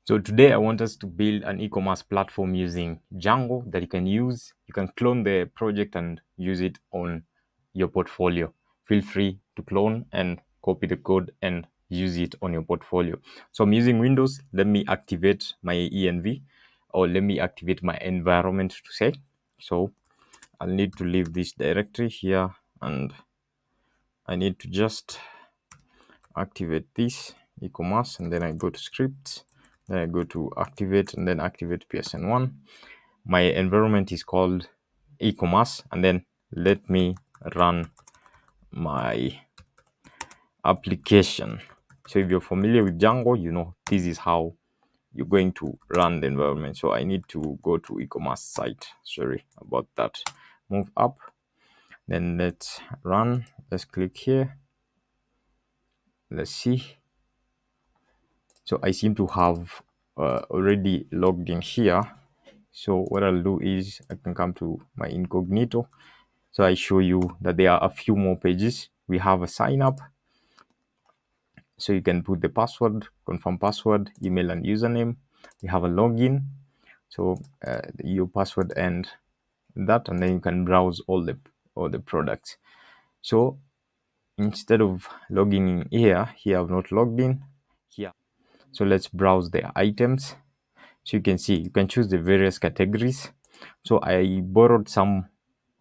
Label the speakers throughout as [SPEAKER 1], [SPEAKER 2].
[SPEAKER 1] So today I want us to build an e-commerce platform using Django that you can use. You can clone the project and use it on your portfolio. Feel free to clone and copy the code and use it on your portfolio. So I'm using Windows. Let me activate my env, or let me activate my environment to say. So I'll need to leave this directory here, and I need to just activate this e-commerce, and then I go to scripts, then I go to activate, and then activate PSN1. My environment is called e-commerce, and then let me run my application. So if you're familiar with Django, you know this is how you're going to run the environment. So I need to go to e-commerce site. Sorry about that. Move up, then let's run. Let's click here. Let's see. So I seem to have already logged in here. So what I'll do is I can come to my incognito. So I show you that there are a few more pages. We have a sign up. So you can put the password, confirm password, email and username. We have a login. So your password and that, and then you can browse all the products. So instead of logging in here I've not logged in here. So let's browse the items. So you can see you can choose the various categories. So I borrowed some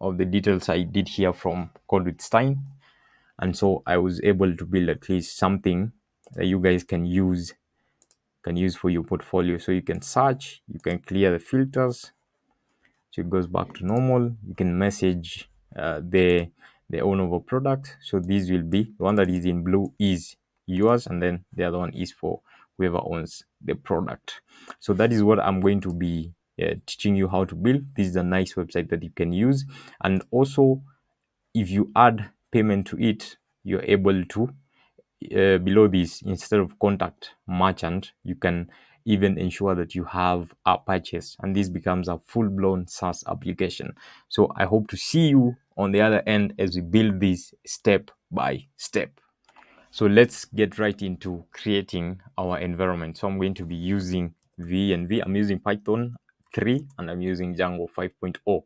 [SPEAKER 1] of the details I did here from Code with Stein, and so I was able to build at least something that you guys can use for your portfolio. So you can search, you can clear the filters, so it goes back to normal. You can message the owner of a product. So this will be the one that is in blue is yours, and then the other one is for whoever owns the product. So that is what I'm going to be teaching you how to build. This is a nice website that you can use, and also if you add payment to it, you're able to below this, instead of contact merchant, you can even ensure that you have a purchase, and this becomes a full-blown SaaS application. So I hope to see you on the other end as we build this step by step. So let's get right into creating our environment. So I'm going to be using V. I'm using Python 3 and I'm using Django 5.0,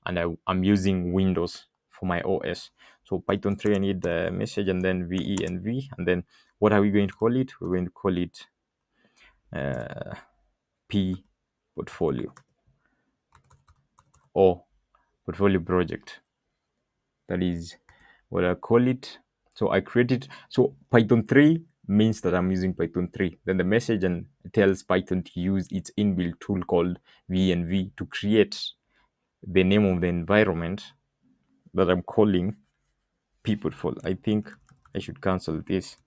[SPEAKER 1] and I'm using Windows for my OS. So Python 3, I need the message, and then VENV, and then what are we going to call it? We're going to call it P portfolio or portfolio project. That is what I call it. So I created, so Python 3 means that I'm using Python 3. Then the message and tells Python to use its inbuilt tool called VNV to create the name of the environment that I'm calling P portfolio. I think I should cancel this.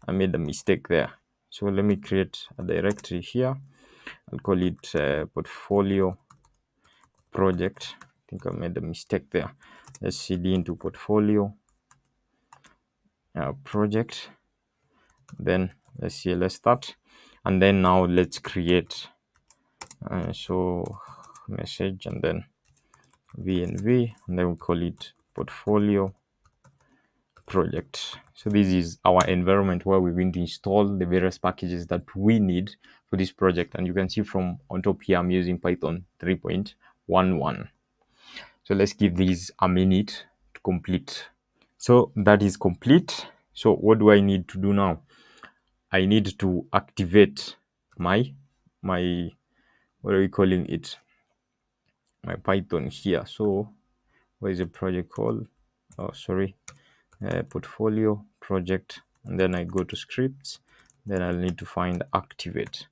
[SPEAKER 1] I made a mistake there. So let me create a directory here. I'll call it portfolio project. I think I made a mistake there. Let's cd into portfolio project. Then let's start, and then now let's create so message, and then VNV, and then we call it portfolio project. So this is our environment where we're going to install the various packages that we need for this project. And you can see from on top here I'm using Python 3.11. So let's give these a minute to complete. So that is complete. So what do I need to do now? I need to activate my what are we calling it? My Python here. So what is the project called? Oh, sorry, portfolio project, and then I go to scripts. Then I'll need to find activate.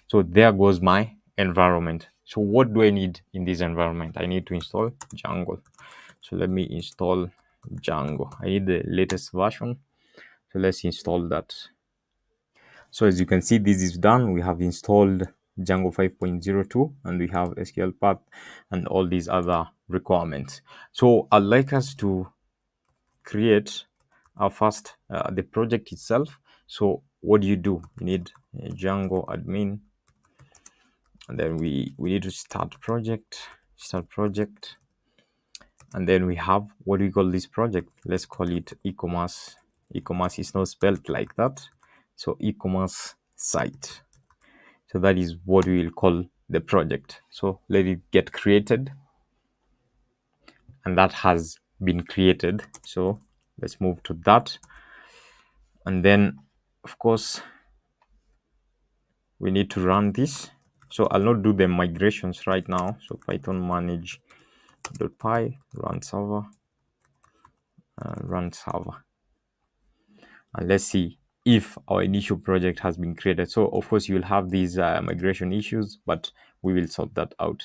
[SPEAKER 1] So there goes my environment. So what do I need in this environment? I need to install Django. So let me install Django. I need the latest version. So let's install that. So as you can see, this is done. We have installed Django 5.02 and we have SQL path and all these other requirements. So I'd like us to create our first the project itself. So what do? You need Django admin, and then we need to start project, and then we have, what do we call this project? Let's call it e-commerce. E-commerce is not spelled like that, so e-commerce site. So that is what we will call the project. So let it get created, and that has been created. So let's move to that. And then of course we need to run this. So I'll not do the migrations right now. So Python manage.py run server, run server, and let's see if our initial project has been created. So of course you will have these migration issues, but we will sort that out.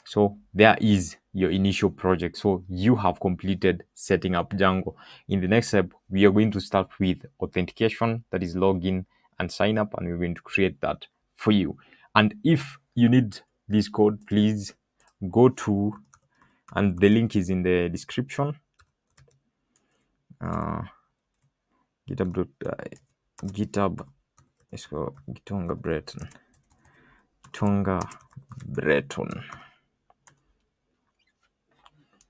[SPEAKER 1] So there is your initial project. So you have completed setting up Django. In the next step, we are going to start with authentication, that is login and sign up, and we're going to create that for you. And if you need this code, please go to, and the link is in the description, github, let's go Gitonga Breton.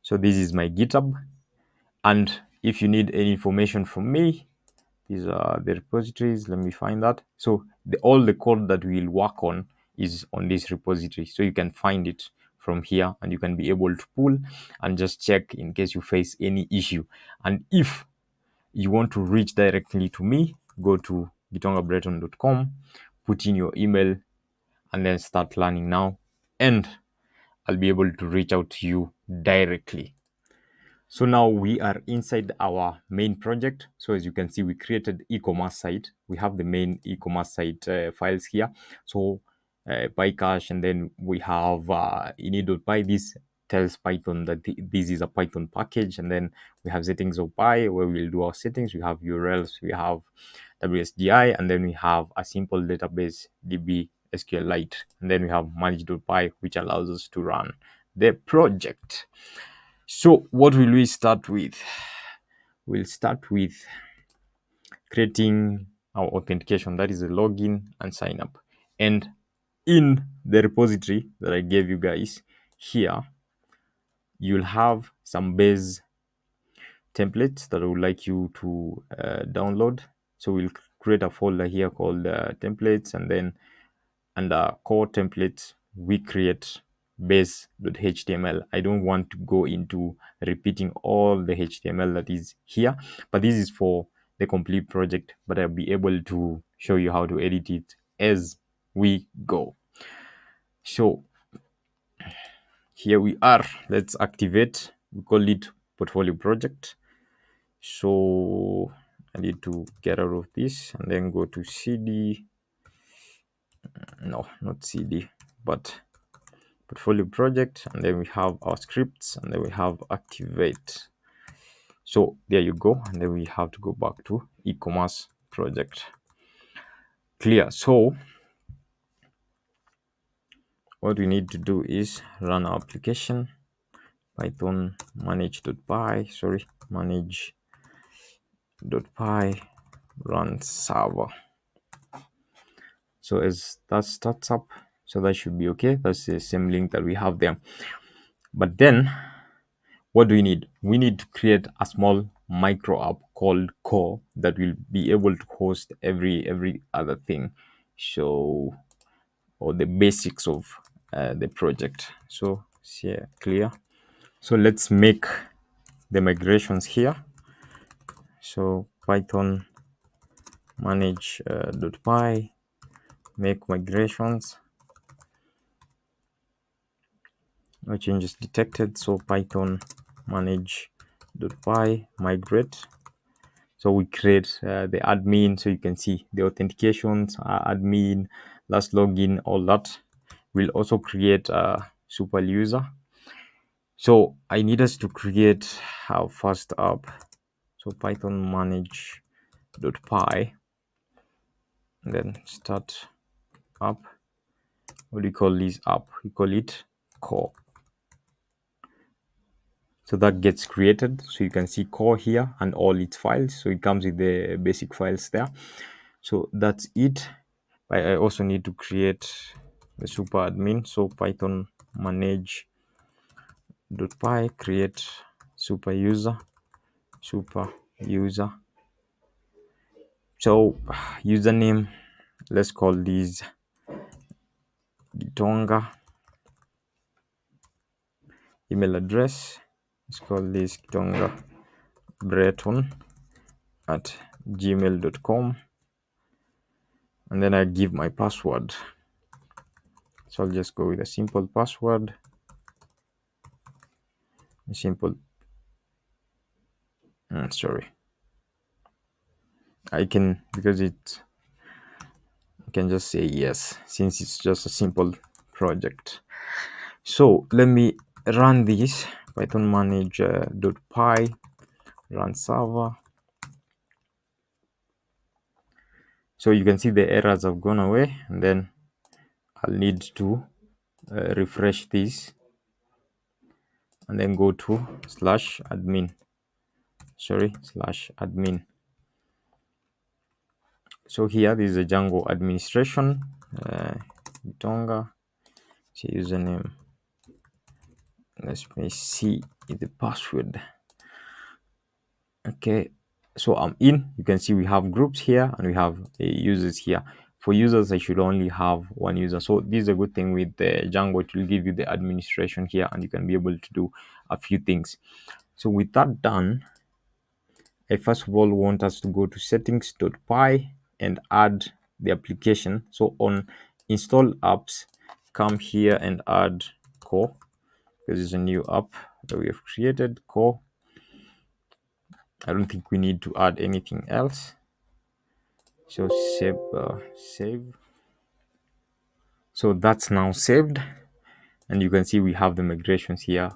[SPEAKER 1] So this is my GitHub, and if you need any information from me, these are the repositories. Let me find that. So all the code that we'll work on is on this repository, so you can find it from here, and you can be able to pull and just check in case you face any issue. And if you want to reach directly to me, go to gitongabreton.com, put in your email, and then start learning now, and I'll be able to reach out to you directly. So now we are inside our main project. So as you can see, we created e-commerce site. We have the main e-commerce site files here. So PyCache, and then we have ini.py. This tells Python that this is a Python package. And then we have settings of Py, where we'll do our settings. We have URLs, we have WSGI, and then we have a simple database DB SQLite. And then we have manage.py, which allows us to run the project. So what will we start with? We'll start with creating our authentication, that is a login and sign up. And in the repository that I gave you guys here, you'll have some base templates that I would like you to download. So we'll create a folder here called templates, and then under core templates, we create base.html. I don't want to go into repeating all the HTML that is here, but this is for the complete project, but I'll be able to show you how to edit it as we go. So here we are. Let's activate. We call it portfolio project. So I need to get out of this and then go to CD. No, not CD, but portfolio project, and then we have our scripts, and then we have activate. So there you go, and then we have to go back to e-commerce project. Clear. So what we need to do is run our application, python manage.py, run server. So as that starts up, so that should be okay. That's the same link that we have there. But then what do we need? We need to create a small micro app called core that will be able to host every other thing. So, or the basics of the project. So here, clear. So let's make the migrations here. So python manage.py, make migrations. No changes detected. So python manage.py migrate. So we create the admin, so you can see the authentications, admin, last login, all that. We'll also create a super user. So I need us to create our first app. So python manage.py, and then start app. What do you call this app? We call it core. So that gets created. So you can see core here and all its files. So it comes with the basic files there. So that's it. I also need to create the super admin. So python manage.py, create super user. So username, let's call these Gitonga. Email address, let's call this Gitonga Breton at gmail.com, and then I give my password. So I'll just go with a simple password, sorry, I can, because it, I can just say yes since it's just a simple project. So let me run this python manage.py run server. So you can see the errors have gone away, and then I'll need to refresh this and then go to /admin. So here this is a Django administration, Tonga, username. Let me see the password. Okay, so I'm in. You can see we have groups here and we have users here. For users, I should only have one user. So this is a good thing with Django. It will give you the administration here and you can be able to do a few things. So with that done, I first of all want us to go to settings.py and add the application. So on install apps, come here and add core, because it's a new app that we have created, core. I don't think we need to add anything else. So save. So that's now saved, and you can see we have the migrations here,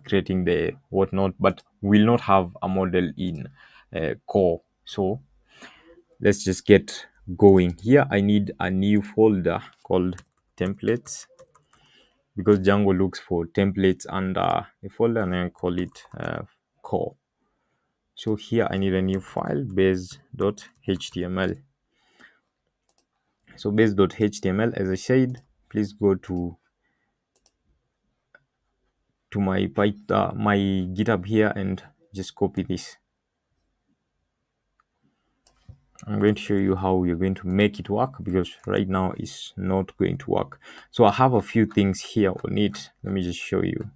[SPEAKER 1] creating the whatnot, but we'll not have a model in core. So let's just get going. Here I need a new folder called templates, because Django looks for templates under a folder, and then call it core. So here I need a new file, base.html. So base.html, as I said, please go to my my GitHub here and just copy this. I'm going to show you how we're going to make it work, because right now it's not going to work. So I have a few things here on it. Let me just show you.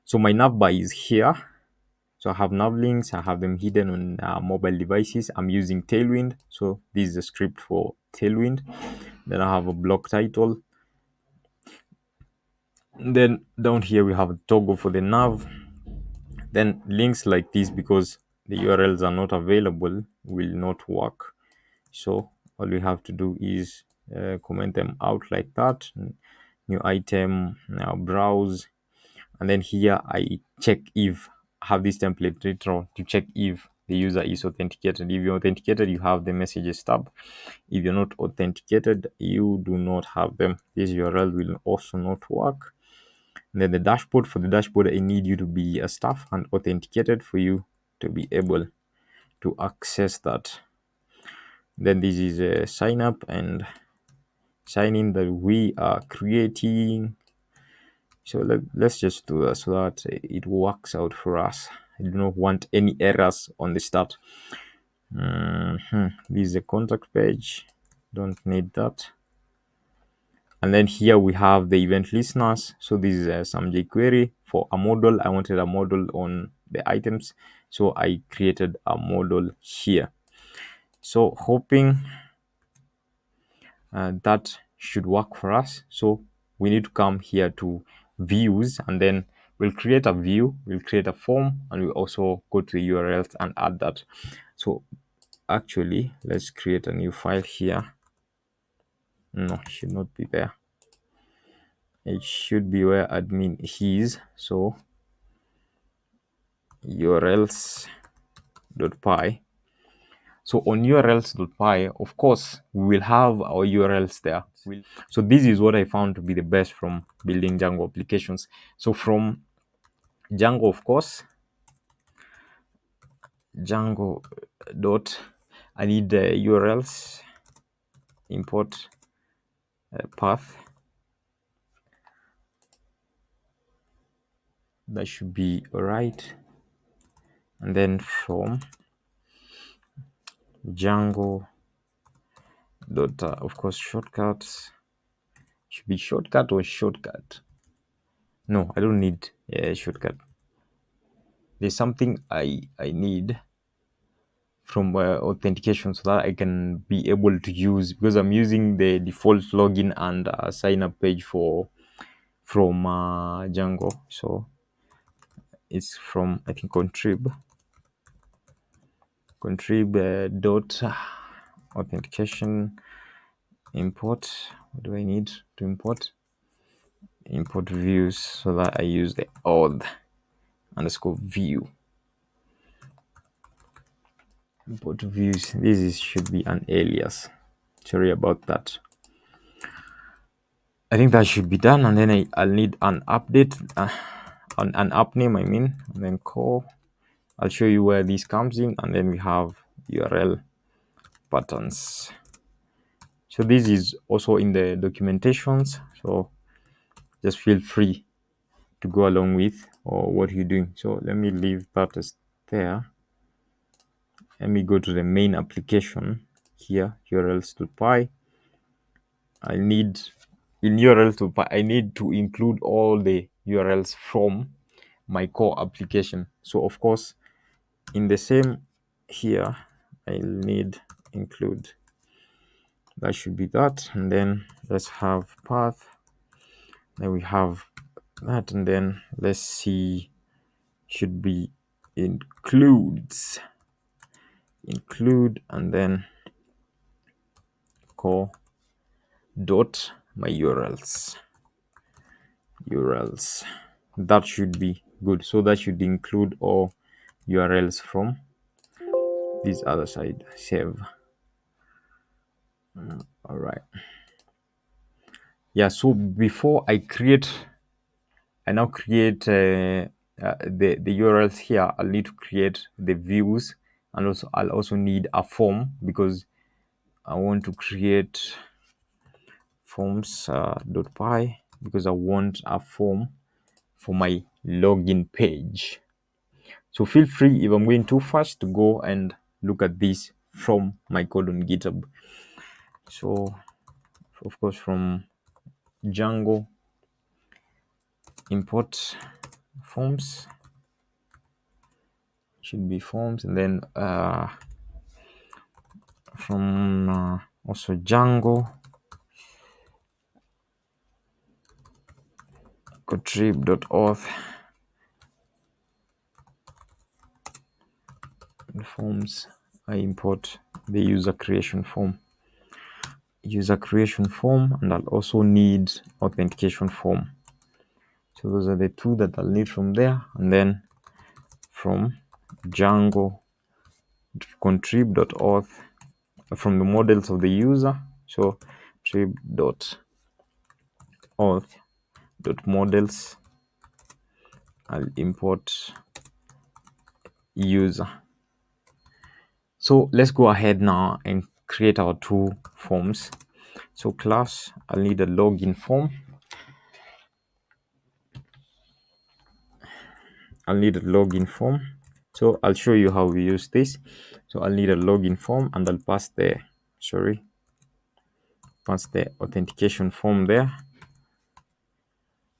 [SPEAKER 1] So my navbar is here. So I have nav links. I have them hidden on mobile devices. I'm using Tailwind. So this is a script for Tailwind. Then I have a block title. And then down here we have a toggle for the nav. Then links like this, because the URLs are not available, will not work. So all we have to do is comment them out like that. New item, now browse, and then here I check if I have this template retro to check if the user is authenticated. If you're authenticated, you have the messages tab. If you're not authenticated, you do not have them. This URL will also not work. And then the dashboard, for the dashboard, I need you to be a staff and authenticated for you to be able to access that. Then this is a sign up and sign in that we are creating. So let's just do that so that it works out for us. I do not want any errors on the start. This is a contact page. Don't need that. And then here we have the event listeners. So this is some jQuery for a model. I wanted a model on the items, so I created a model here. So hoping that should work for us. So we need to come here to views, and then we'll create a view, we'll create a form, and we'll also go to the URLs and add that. So actually, let's create a new file here. No, it should not be there. It should be where admin is. So urls.py. So on urls.py, of course, we will have our URLs there. So this is what I found to be the best from building Django applications. So from Django, of course, Django dot, I need the URLs, import path. That should be all right. And then from Django dot of course shortcuts should be shortcut or shortcut. No, I don't need a shortcut. There's something I need from authentication so that I can be able to use, because I'm using the default login and sign up page from Django. So it's from, I think, contrib dot authentication import. What do I need to import views, so that I use the auth underscore view. Import views. Should be an alias. Sorry about that. I think that should be done, and then I'll need an update, an app name, I mean, and then call. I'll show you where this comes in, and then we have URL patterns. So this is also in the documentations, so just feel free to go along with or what you're doing. So let me leave that as there. Let me go to the main application here, urls.py. I need in urls.py, I need to include all the URLs from my core application. So of course, in the same here, I'll need include. That should be that, and then let's have path. Then we have that, and then let's see, should be include, and then core dot my urls. That should be good. So that should include all URLs from this other side. Save. All right. Yeah. So before I now create the URLs here, I'll need to create the views, and also I'll also need a form, because I want to create forms .py, because I want a form for my login page. So feel free, if I'm going too fast, to go and look at this from my code on GitHub. So of course, from Django, import forms, should be forms, and then from also Django, contrib.auth forms. I import the user creation form, and I'll also need authentication form. So those are the two that I'll need from there, and then from Django, contrib.auth, from the models of the user. So contrib.auth.models, I'll import user. So let's go ahead now and create our two forms. So class, I'll need a login form. So I'll show you how we use this. So I'll need a login form, and I'll pass the authentication form there,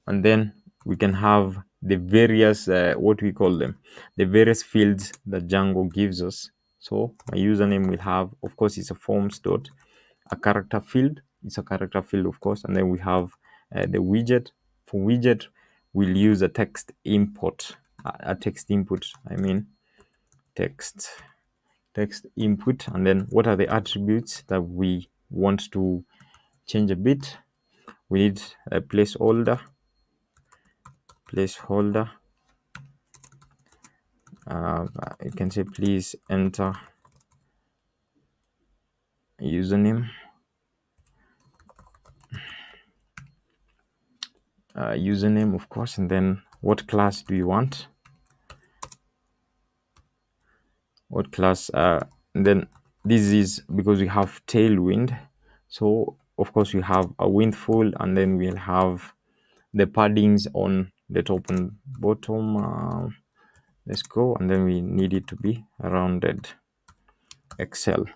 [SPEAKER 1] and then we can have the various what we call them, the various fields that Django gives us. So my username will have, of course, it's a forms dot a character field. It's a character field, of course, and then we have the widget. For widget, we'll use a text input. Text input and then what are the attributes that we want to change a bit? We need a placeholder. You can say please enter username, of course, and then what class do you want? And then this is because we have tailwind, so of course we have a windfall, and then we'll have the paddings on the top and bottom. Let's go, and then we need it to be rounded. Excel.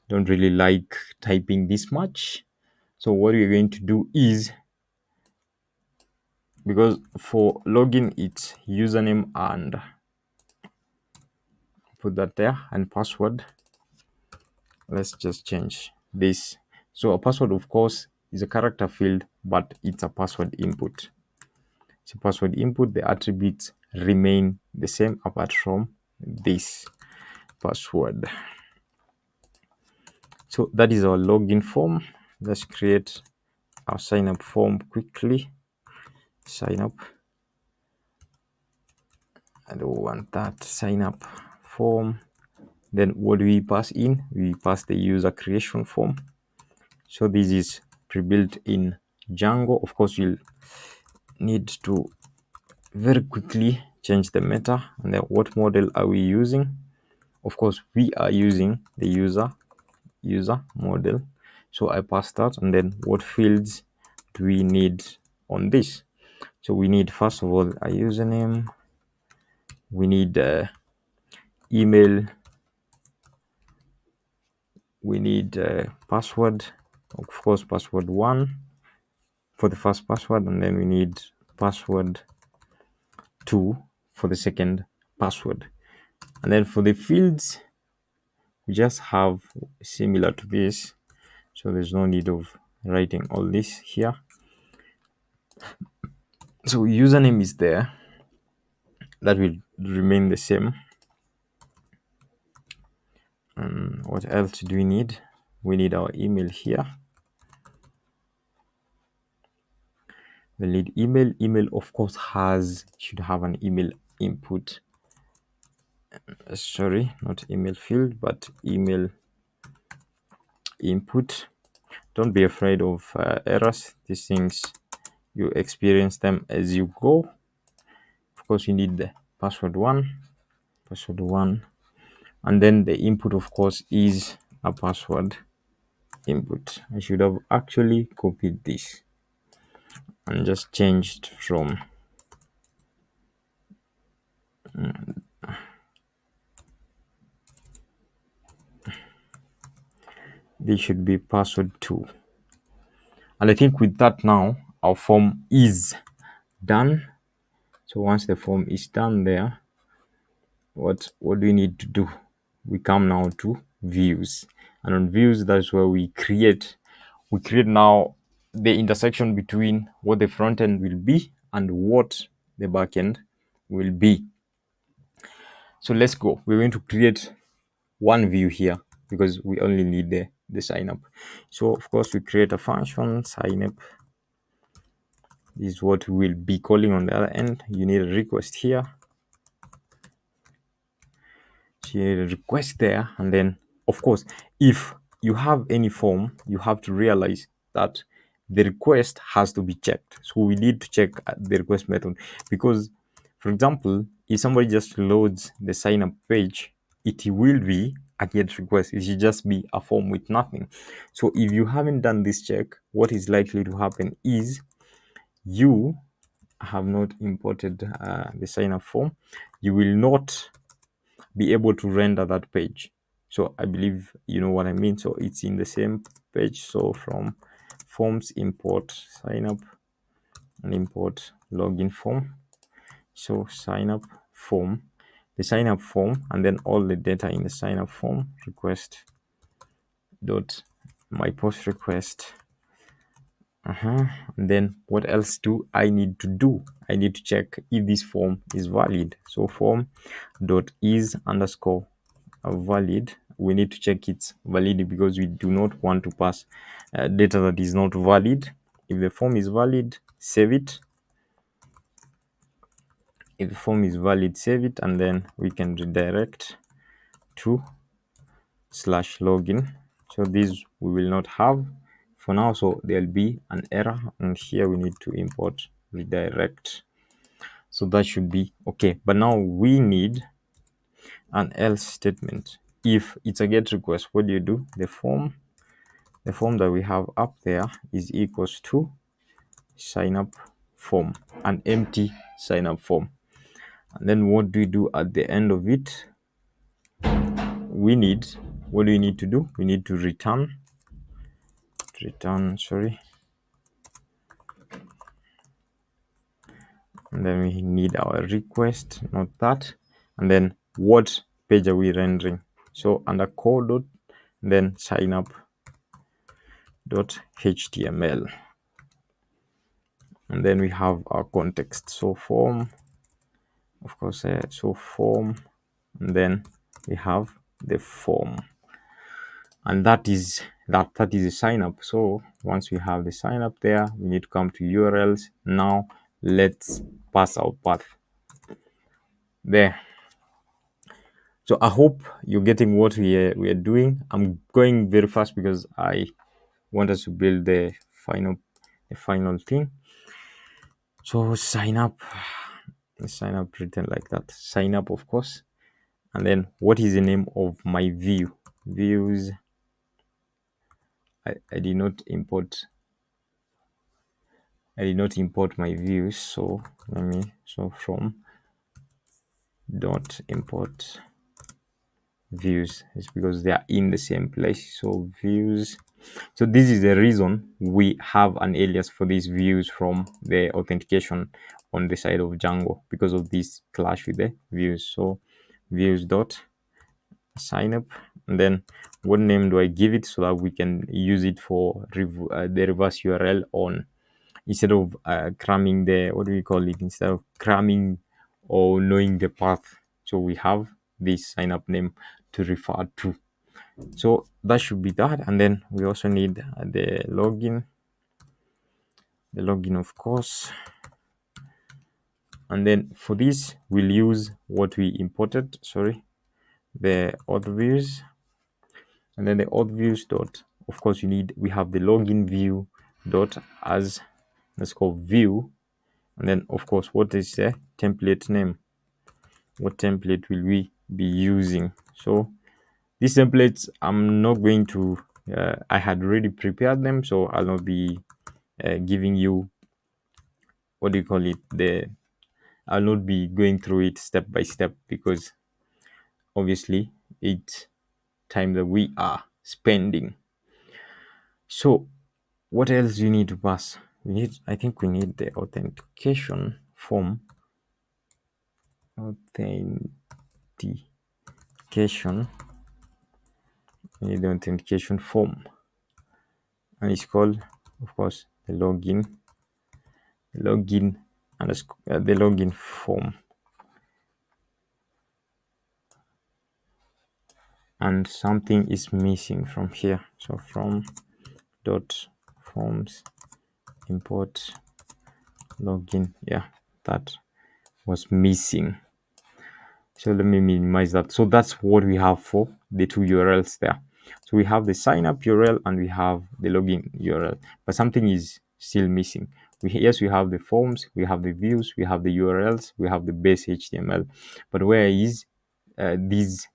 [SPEAKER 1] don't really like typing this much. So what we're going to do is, because for login it's username and put that there, and password, let's just change this. So a password, of course, is a character field, but it's a password input. So password input, the attributes remain the same apart from this password. So that is our login form. Let's create our sign up form quickly. Sign up. I don't want that sign up form. Then what do we pass in? We pass the user creation form. So this is pre-built in Django. Of course, you'll need to very quickly change the meta. And then what model are we using? Of course, we are using the user model. So I pass that, and then what fields do we need on this? So we need, first of all, a username. We need email. We need password, of course, password 1 for the first password, and then we need password 2 for the second password. And then for the fields, we just have similar to this, so there's no need of writing all this here. So username is there, that will remain the same. What else do we need? We need our email here. We need email. Email, of course, should have an email input. Sorry, not email field, but email input. Don't be afraid of errors. These things, you experience them as you go. Of course, you need the password 1, and then the input, of course, is a password input. I should have actually copied this and just changed from this should be password 2. And I think with that now, our form is done. So once the form is done there, what do we need to do? We come now to views, and on views, that's where we create now the intersection between what the front end will be and what the back end will be. So let's go. We're going to create one view here because we only need the sign up. So of course we create a function sign up. This is what we'll be calling on the other end. You need a request here. So you need a request there, and then of course if you have any form, you have to realize that the request has to be checked. So we need to check the request method, because for example, if somebody just loads the sign up page, it will be a get request. It should just be a form with nothing. So if you haven't done this check, what is likely to happen is you have not imported the sign up form. You will not be able to render that page. So I believe you know what I mean. So it's in the same page. So from forms, import sign up and import login form. So sign up form, the sign up form, and then all the data in the sign up form, request dot my post request. And then what else do I need to do? I need to check if this form is valid. So form dot is underscore valid. We need to check its validity because we do not want to pass data that is not valid. If the form is valid, save it. If the form is valid, save it, and then we can redirect to /login. So this we will not have for now, so there'll be an error, and here we need to import redirect. So that should be okay. But now we need an else statement. If it's a get request, what do? The form that we have up there is equals to sign up form, an empty sign up form. And then what do we do at the end of it? We need what do we need to do? We need to return, sorry, and then we need our request, not that, and then what page are we rendering? So under core dot, then sign up dot html, and then we have our context. So form, of course, so form, and then we have the form, and that is a sign up. So once we have the sign up there, we need to come to URLs. Now let's pass our path there. So I hope you're getting what we are doing. I'm going very fast because I want us to build the final thing. So sign up written like that. Sign up, of course. And then what is the name of my view? Views. I did not import my views. So from dot import views is because they are in the same place. So views. So this is the reason we have an alias for these views from the authentication on the side of Django, because of this clash with the views. So views dot sign up, and then what name do I give it so that we can use it for the reverse URL on, instead of cramming the, what do we call it, instead of cramming or knowing the path. So we have this sign up name to refer to. So that should be that. And then we also need the login, of course. And then for this, we'll use what we imported, the auth views. And then the auth views dot, of course, we have the login view dot as, let's call view. And then, of course, what is the template name? What template will we be using? So these templates, I'm not going to, I had already prepared them, so I'll not be giving you, what do you call it, I'll not be going through it step by step, because obviously it's time that we are spending. So what else do you need to pass? I think we need the authentication form. We need the authentication form, and it's called, of course, the login and the login form. And something is missing from here. So from dot forms import login. Yeah, that was missing. So let me minimize that. So that's what we have for the two URLs there. So we have the sign up URL and we have the login URL, but something is still missing. Yes, we have the forms, we have the views, we have the URLs, we have the base HTML, but where is these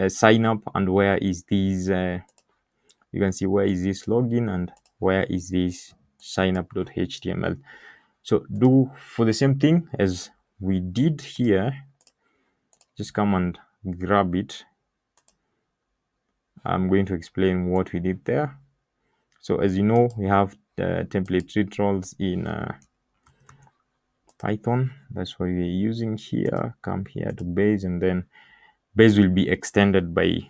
[SPEAKER 1] sign up, and where is these you can see where is this login and where is this sign up.html. So do for the same thing as we did here, just come and grab it. I'm going to explain what we did there. So as you know, we have the template retrols in Python. That's what we're using here. Come here to base, and then base will be extended by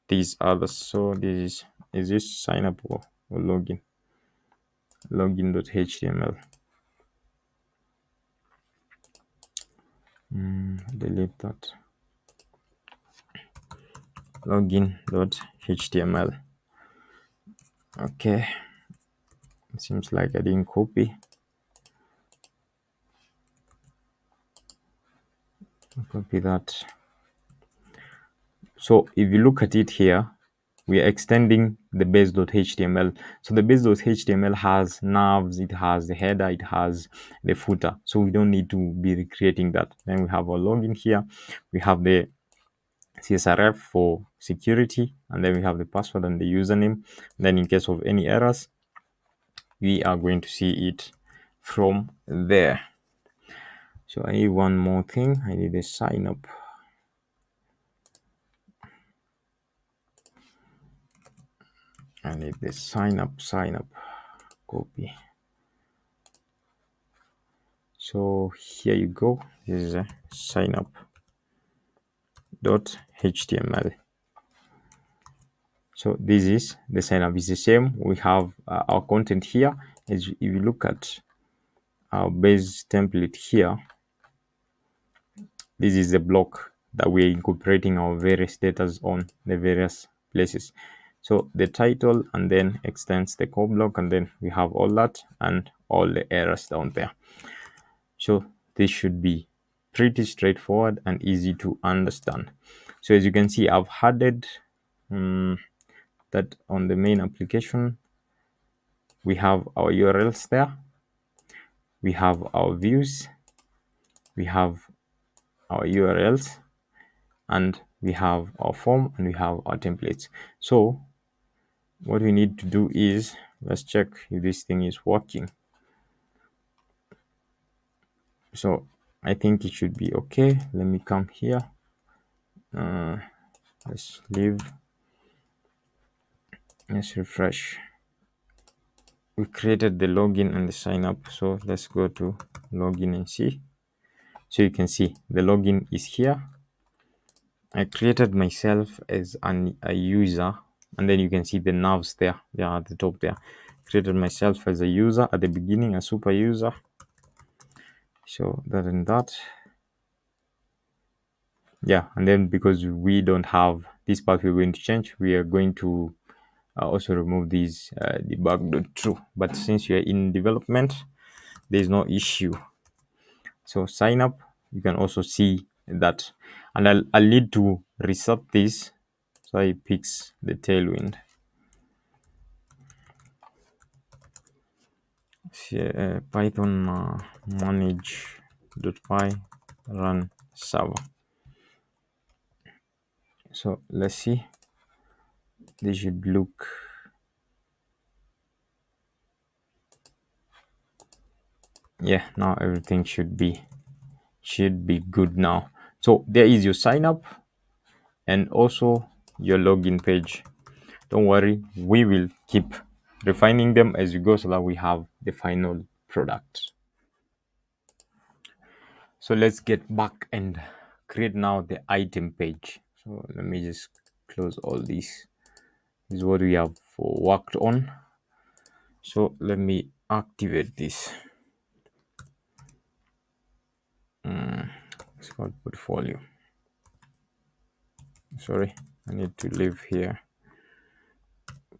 [SPEAKER 1] these others. So this is this sign up or login.html. Delete that. Login.html. Okay, it seems like I didn't copy. Copy that. So if you look at it here, we are extending the base.html. So the base.html has navs, it has the header, it has the footer. So we don't need to be recreating that. Then we have our login here. We have the CSRF for security, and then we have the password and the username. Then in case of any errors, we are going to see it from there. So I need one more thing. I need a sign up. I need the sign up, copy. So here you go. This is a sign up dot html. So this is the sign up. It's the same. We have our content here. As if you look at our base template here, this is the block that we're incorporating our various data on the various places. So the title, and then extends the core block, and then we have all that and all the errors down there. So this should be pretty straightforward and easy to understand. So as you can see, I've added that on the main application. We have our URLs there, we have our views, we have our URLs, and we have our form, and we have our templates. So what we need to do is, let's check if this thing is working. So I think it should be okay. Let me come here. Let's leave. Let's refresh. We created the login and the sign up. So let's go to login and see. So you can see the login is here. I created myself as a user, and then you can see the navs there. They are at the top there. Created myself as a user at the beginning, a super user. So that and that. Yeah, and then because we don't have this part, we're going to change. We are going to also remove these debug.true. But since you're in development, there's no issue. So sign up, you can also see that, and I'll need to reset this so it picks the tailwind. Python manage.py run server. So let's see. This should look, yeah, now everything should be good now. So there is your sign up and also your login page. Don't worry, we will keep refining them as we go so that we have the final product. So let's get back and create now the item page. So let me just close all these. This is what we have worked on. So let me activate this. It's called portfolio. Sorry, I need to leave here.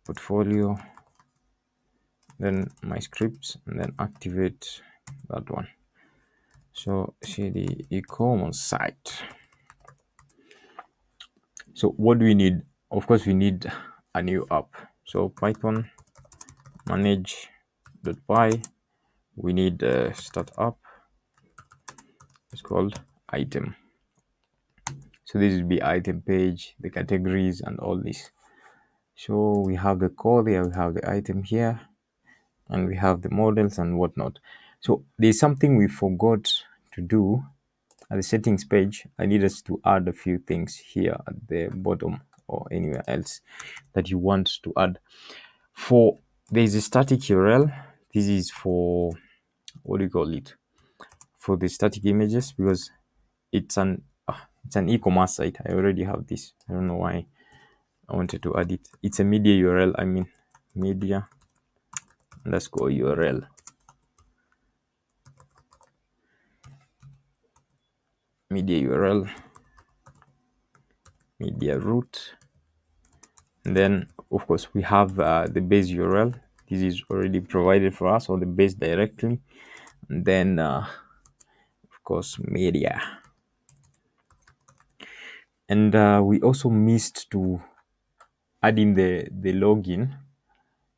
[SPEAKER 1] Portfolio, then my scripts, and then activate that one. So see the e-commerce site. So what do we need? Of course, we need a new app. So Python manage.py. We need a startup. It's called item. So this will be item page, the categories, and all this. So we have the core there, we have the item here, and we have the models and whatnot. So there's something we forgot to do at the settings page. I need us to add a few things here at the bottom or anywhere else that you want to add. For there's a static URL. This is for, what do you call it? For the static images, because it's an e-commerce site. I already have this. I don't know why I wanted to add it. It's a media URL. I mean, media underscore URL. Media URL, media root. And then, of course, we have the base URL. This is already provided for us, or the base directly. And then, of course, media. And we also missed to add in the login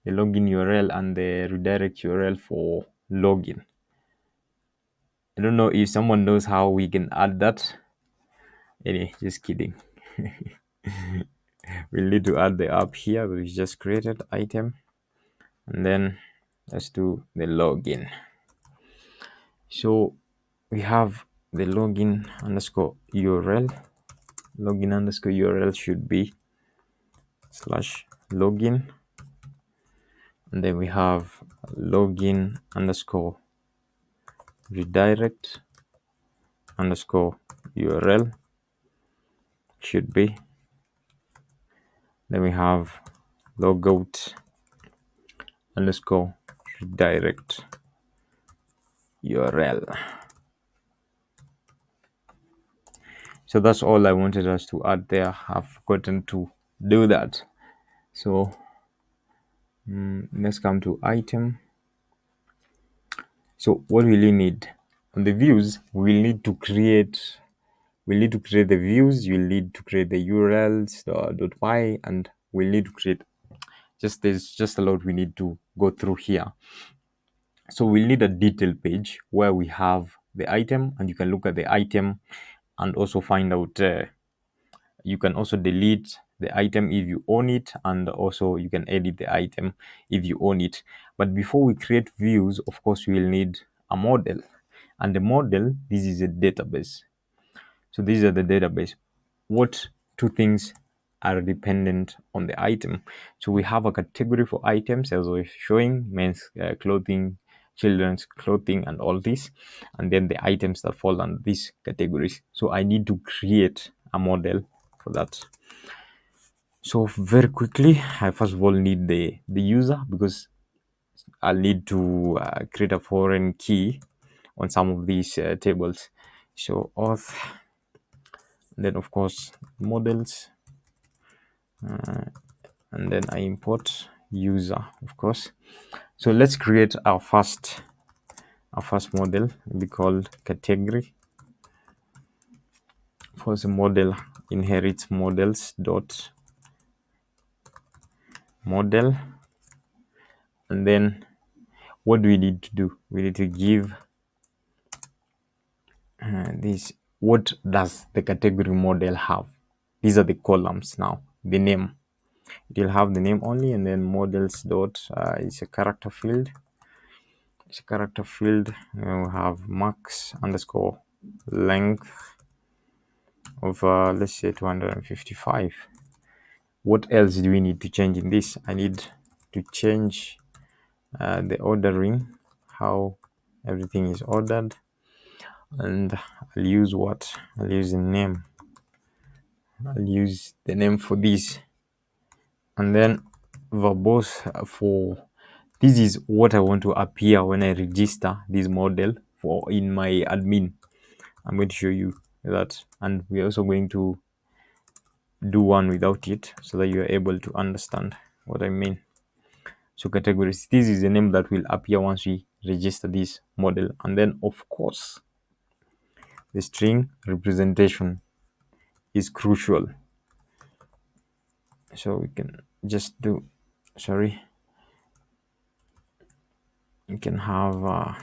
[SPEAKER 1] URL and the redirect URL for login. I don't know if someone knows how we can add that. Anyway, just kidding. We'll need to add the app here. We just created item, and then let's do the login. So we have the login underscore URL. Login underscore URL should be /login and then we have login underscore redirect underscore URL should be. Then we have logout underscore redirect URL. So that's all I wanted us to add there. I've forgotten to do that. So let's come to item. So what will you need on the views? We'll need to create the views. You'll need to create the URLs, .py, and we'll need to create there's just a lot we need to go through here. So we'll need a detail page where we have the item, and you can look at the item and also find out. You can also delete the item if you own it, and also you can edit the item if you own it. But before we create views, of course, we will need a model, and the model, this is a database. So these are the database. What two things are dependent on the item? So we have a category for items, as I was showing, men's clothing, children's clothing, and all this, and then the items that fall under these categories. So I need to create a model for that. So very quickly, I first of all need the user, because I'll need to create a foreign key on some of these tables. So auth, then of course models, and then I import user, of course. So let's create our first model. Be called category. First model inherits models dot model, and then what do we need to do? We need to give this. What does the category model have? These are the columns now. The name, it will have the name only, and then models dot is a character field. It's a character field. We have max underscore length of let's say 255. What else do we need to change in this? I need to change the ordering, how everything is ordered, and I'll use what? I'll use the name. I'll use the name for this, and then verbose for this is what I want to appear when I register this model for in my admin. I'm going to show you that, and we're also going to do one without it so that you're able to understand what I mean. So categories, this is the name that will appear once we register this model, and then of course the string representation is crucial. So we can just do, sorry, you can have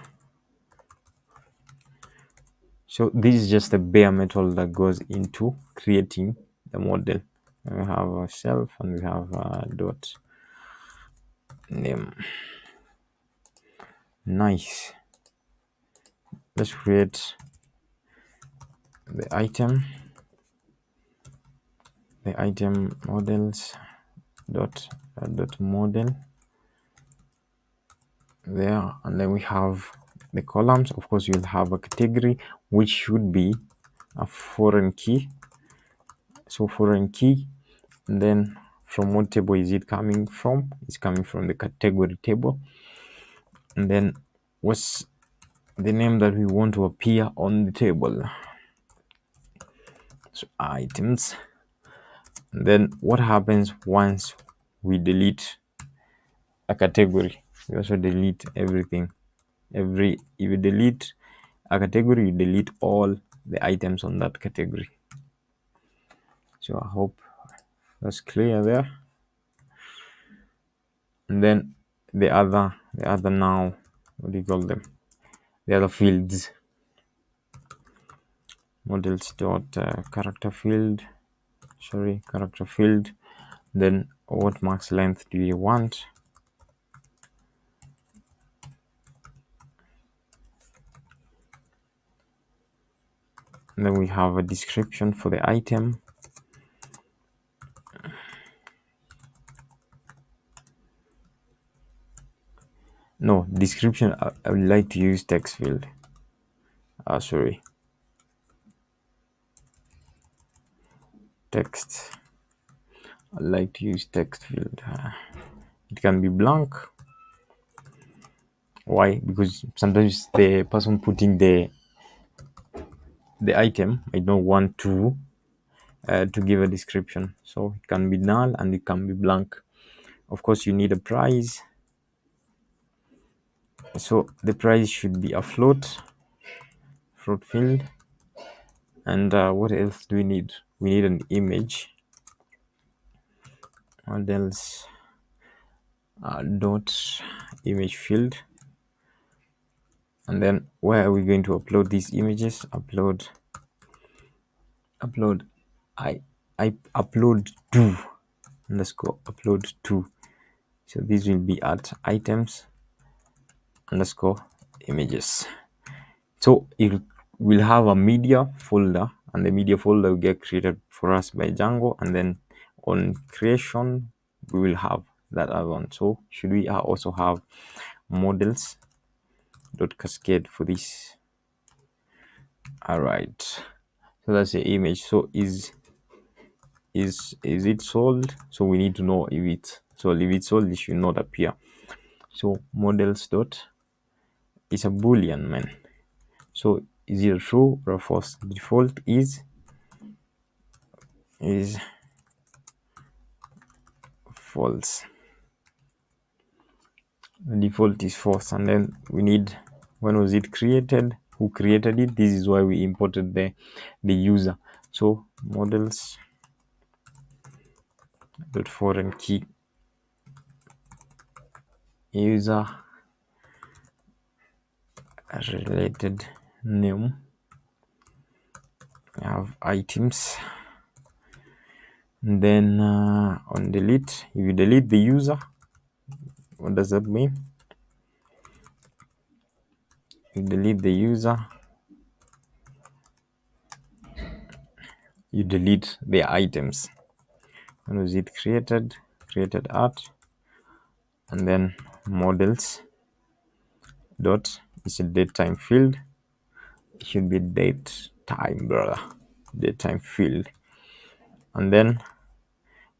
[SPEAKER 1] so this is just a bare metal that goes into creating the model. We have a self, and we have a dot name. Nice. Let's create the item models dot model there, and then we have the columns. Of course, you'll have a category which should be a foreign key. So foreign key, and then from what table is it coming from? It's coming from the category table. And then what's the name that we want to appear on the table? So items. And then what happens once we delete a category? We also delete everything. If you delete a category, you delete all the items on that category. So I hope that's clear there. And then the other now, what do you call them? The other fields. Models dot character field. Character field. Then what max length do you want? And then we have a description for the item. description, I would like to use text field. Sorry, text. I like to use text field. It can be blank. Why? Because sometimes the person putting the item might not want to give a description, so it can be null and it can be blank. Of course, you need a price, so the price should be a float field. And what else do we need? We need an image. What else? Dot image field. And then where are we going to upload these images? Upload I upload to underscore upload to. So this will be at items underscore images. So it will have a media folder, and the media folder will get created for us by Django, and then on creation we will have that other one. So should we also have models dot cascade for this? All right, so that's the image. So is it sold? So we need to know if it's sold. If it's sold, it should not appear. So models dot is a boolean, man. So is it true or false? Default is false. The default is false. And then we need, when was it created, who created it. This is why we imported the user. So models dot foreign key user related name. We have items. And then on delete, if you delete the user, what does that mean? You delete the user, you delete the items. When was it created? Created at, and then models dot is a date time field. It should be date time, brother. Date time field. And then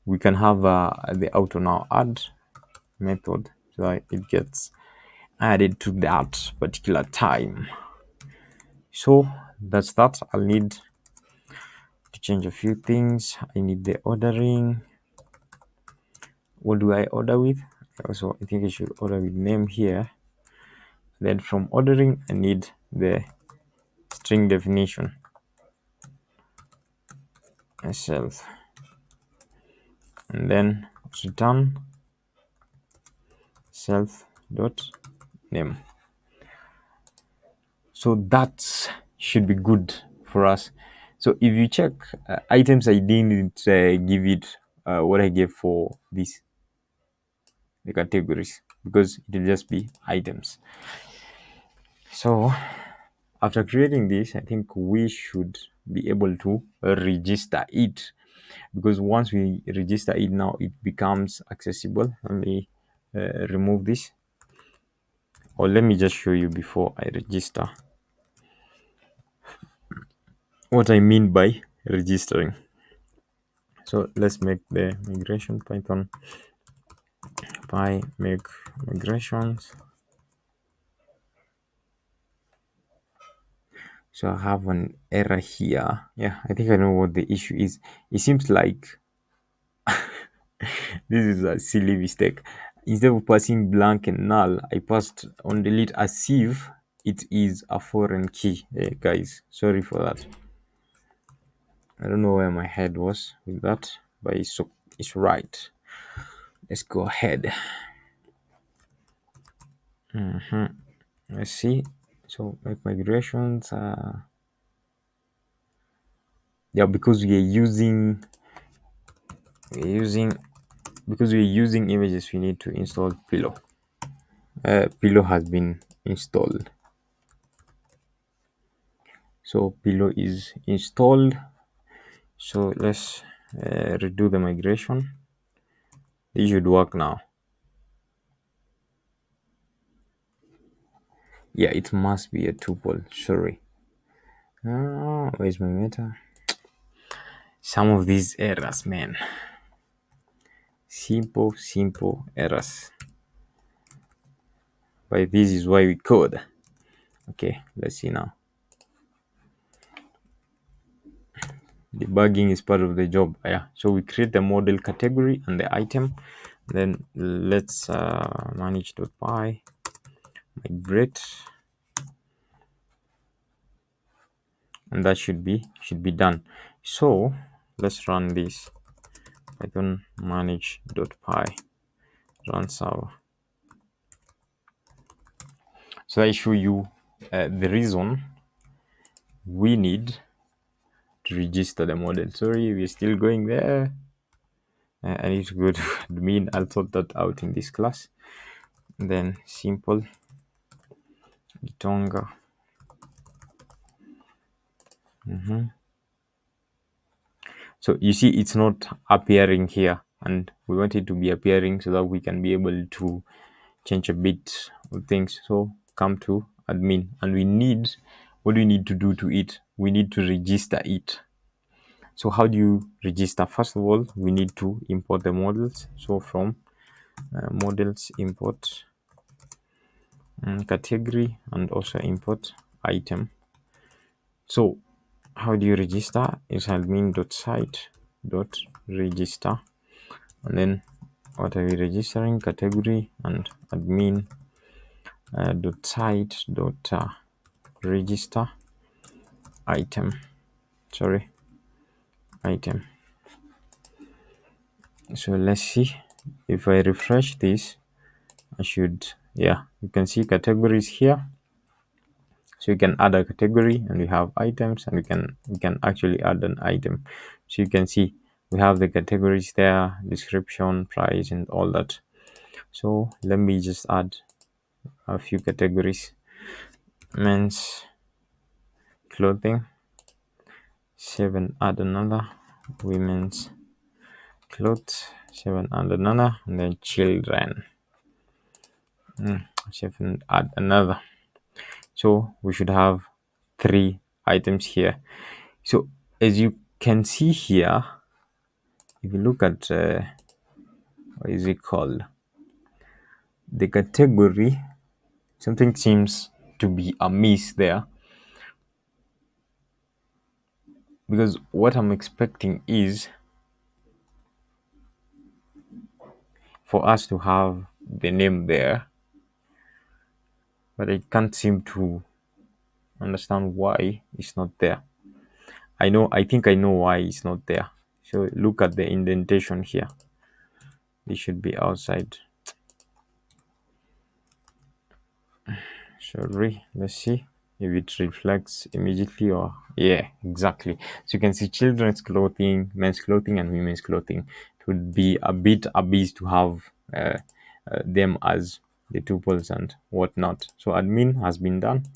[SPEAKER 1] we can have the auto now add method, so it gets added to that particular time. So that's that. I'll need to change a few things. I need the ordering. What do I order with? Also, I think I should order with name here. Then from ordering, I need the string definition self, and then return self dot name. So that should be good for us. So if you check items, I didn't give it what I gave for this, the categories, because it will just be items. So after creating this, I think we should be able to register it, because once we register it, now it becomes accessible. Let me remove this, or let me just show you before I register what I mean by registering. So let's make the migration python py make migrations. So I have an error here. Yeah, I think I know what the issue is. It seems like this is a silly mistake. Instead of passing blank and null, I passed on delete as if it is a foreign key. Guys, sorry for that. I don't know where my head was with that, but it's right. Let's go ahead. Let's see. So make migrations. Yeah, because we're using images, we need to install pillow. Pillow has been installed. So pillow is installed. So let's redo the migration. It should work now. Yeah, it must be a tuple. Sorry. Where's my meta? Some of these errors, man. Simple errors. But this is why we code. Okay, let's see now. Debugging is part of the job. Yeah, so we create the model category and the item. Then let's manage.py migrate, and that should be done. So let's run this. Python manage.py run server. So I show you the reason we need to register the model. Sorry, we're still going there. I need to go to admin. I'll sort that out in this class. And then simple Django. So you see it's not appearing here, and we want it to be appearing so that we can be able to change a bit of things. So come to admin, and we need, what do we need to do to it? We need to register it. So how do you register? First of all, we need to import the models. So from models import category, and also import item. So how do you register? Is admin.site.register, and then what are we registering? Category and admin dot site dot register item. Sorry, item. So let's see if I refresh this. I should, yeah, you can see categories here. So you can add a category, and we have items, and we can actually add an item. So you can see we have the categories there, description, price, and all that. So let me just add a few categories. Men's clothing, 7, add another. Women's clothes, 7, add another. And then children, 7, add another. So we should have 3 items here. So as you can see here, if you look at what is it called, the category, something seems to be amiss there, because what I'm expecting is for us to have the name there, but I can't seem to understand why it's not there. I think I know why it's not there. So look at the indentation here. It should be outside. Sorry, let's see if it reflects immediately, or yeah, exactly. So you can see children's clothing, men's clothing, and women's clothing. It would be a bit abyss to have them as the tuples and whatnot. So admin has been done,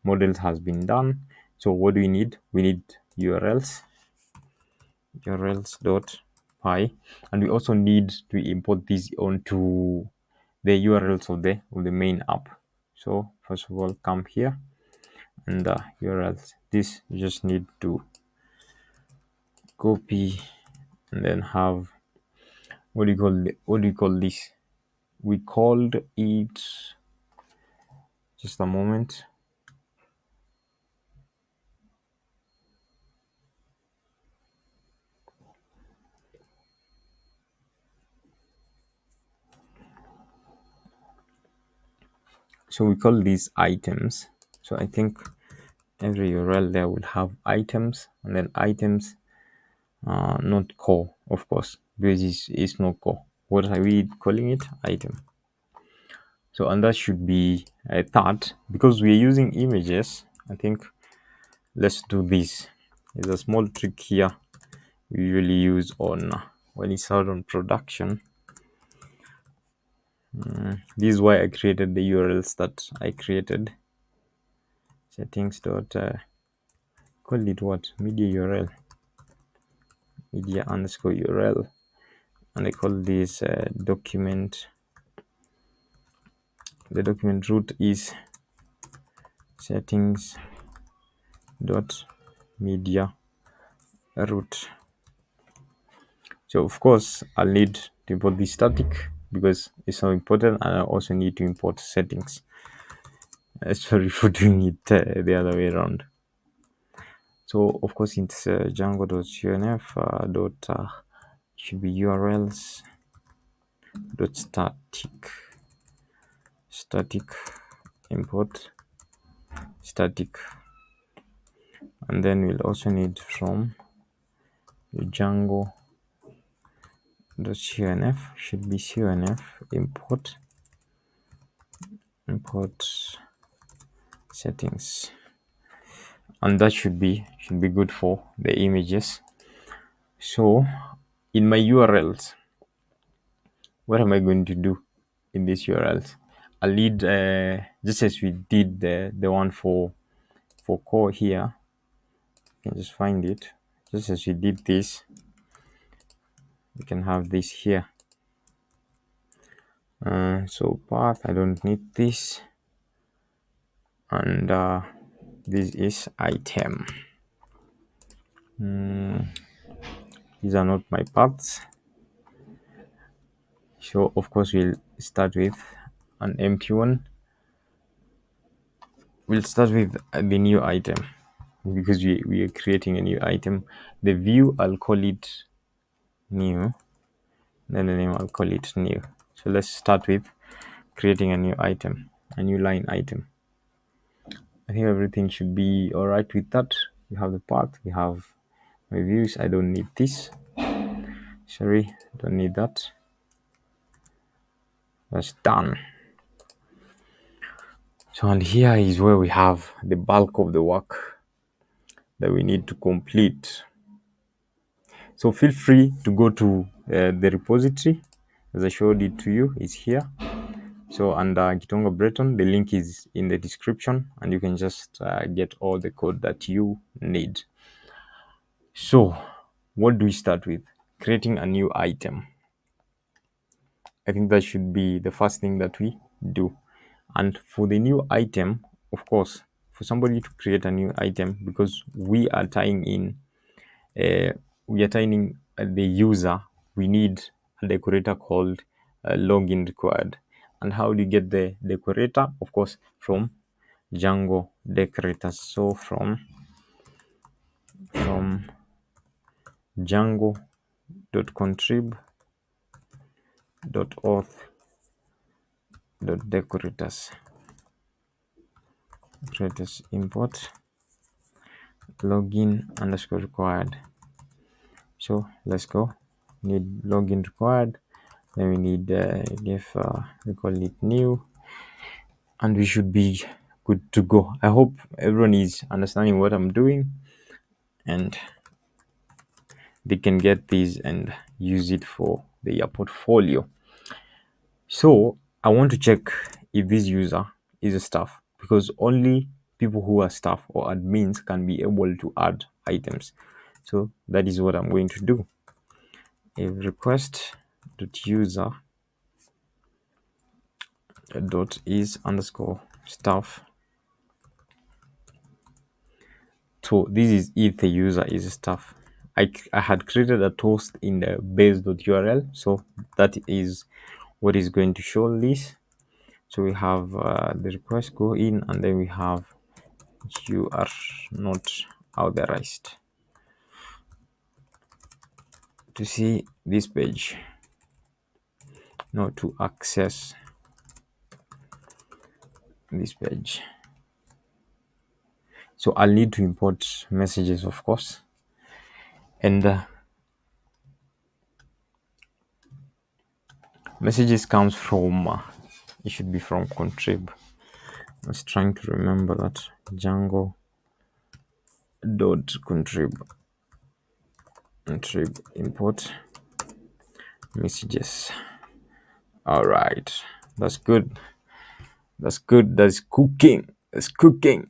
[SPEAKER 1] models has been done. So what do we need? We need urls.py, and we also need to import these onto the urls of the main app. So first of all, come here, and the urls, this you just need to copy, and then have, what do you call this? We called it, just a moment. So we call these items. So I think every URL there will have items, and then items, not core, of course, because it's not core. What are we calling it? Item. So, and that should be a that, because we're using images. I think let's do this. There's a small trick here we usually use on when it's out on production. This is why I created the URLs that I created. Settings dot call it what? Media URL, media underscore URL, and I call this document. The document root is settings dot media root. So of course I'll need to import the static because it's so important, and I also need to import settings. Sorry for doing it the other way around. So of course it's django.unf dot should be urls dot static import static, and then we'll also need from django.cnf should be cnf import settings, and that should be good for the images. So in my urls, what am I going to do in these urls? I'll need just as we did the one for core here. You can just find it. Just as we did this, we can have this here. So path, I don't need this, and this is item. These are not my paths. So of course we'll start with an empty one. We'll start with the new item because we are creating a new item. The view, I'll call it new, then the name, I'll call it new. So let's start with creating a new item, a new line item. I think everything should be all right with that. We have the path, we have my views. I don't need this, sorry, don't need that. That's done. So, and here is where we have the bulk of the work that we need to complete. So feel free to go to the repository as I showed it to you. It's here. So under Kitonga Breton, the link is in the description, and you can just get all the code that you need. So what do we start with? Creating a new item. I think that should be the first thing that we do. And for the new item, of course, for somebody to create a new item, because we are tying in the user, we need a decorator called login required. And how do you get the decorator? Of course, from Django decorators. So from django.contrib.auth.decorators import login underscore required. So let's go. Need login required. Then we need if we call it new, and we should be good to go. I hope everyone is understanding what I'm doing, and they can get these and use it for their portfolio. So I want to check if this user is a staff, because only people who are staff or admins can be able to add items. So that is what I'm going to do. A request dot user dot is underscore staff. So this is if the user is a staff. I had created a toast in the base.url, so that is what is going to show this. So we have the request go in, and then we have you are not authorized to see this page, not to access this page. So I'll need to import messages, of course, and messages comes from it should be from contrib. I was trying to remember that. Django dot contrib import messages. All right, that's good. That's good. That's cooking. That's cooking.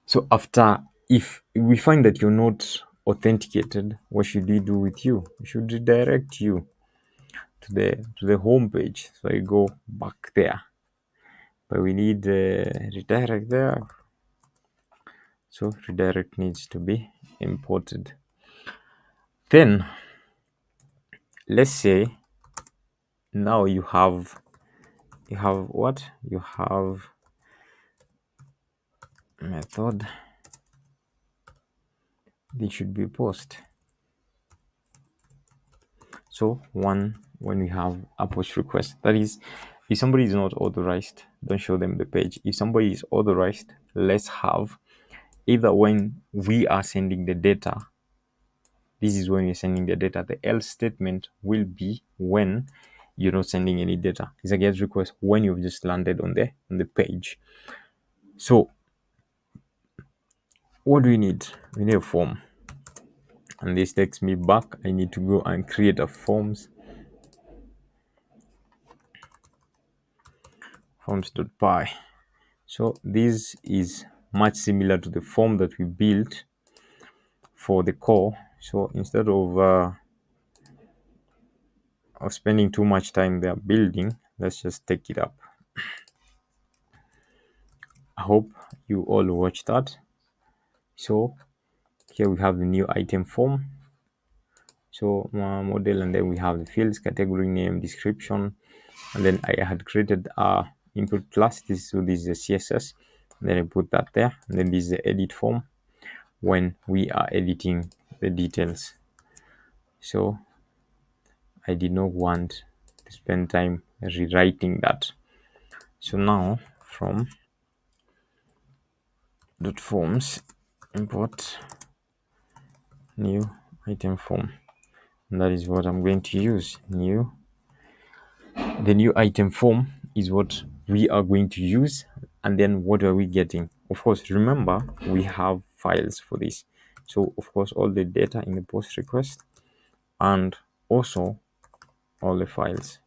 [SPEAKER 1] So after, if we find that you're not authenticated, what should we do with you? We should redirect you to the home page. So I go back there. but we need redirect there. So redirect needs to be imported. Then let's say now you have what? You have method. This should be post. So one, when we have a post request, that is, if somebody is not authorized, don't show them the page. If somebody is authorized, let's have either when we are sending the data. This is when you're sending the data. The else statement will be when you're not sending any data. It's a get request when you've just landed on the page. So what do we need? We need a form. And this takes me back. I need to go and create a forms.py. So this is much similar to the form that we built for the core. So instead of spending too much time there building, let's just take it up. I hope you all watch that. So here we have the new item form. So model, and then we have the fields, category name, description, and then I had created a input class. This is the CSS. And then I put that there, and then this is the edit form when we are editing the details. So I did not want to spend time rewriting that. So now from dot forms import new item form, and that is what I'm going to use. The new item form is what we are going to use. And then what are we getting? Of course, remember we have files for this. So of course all the data in the post request and also all the files.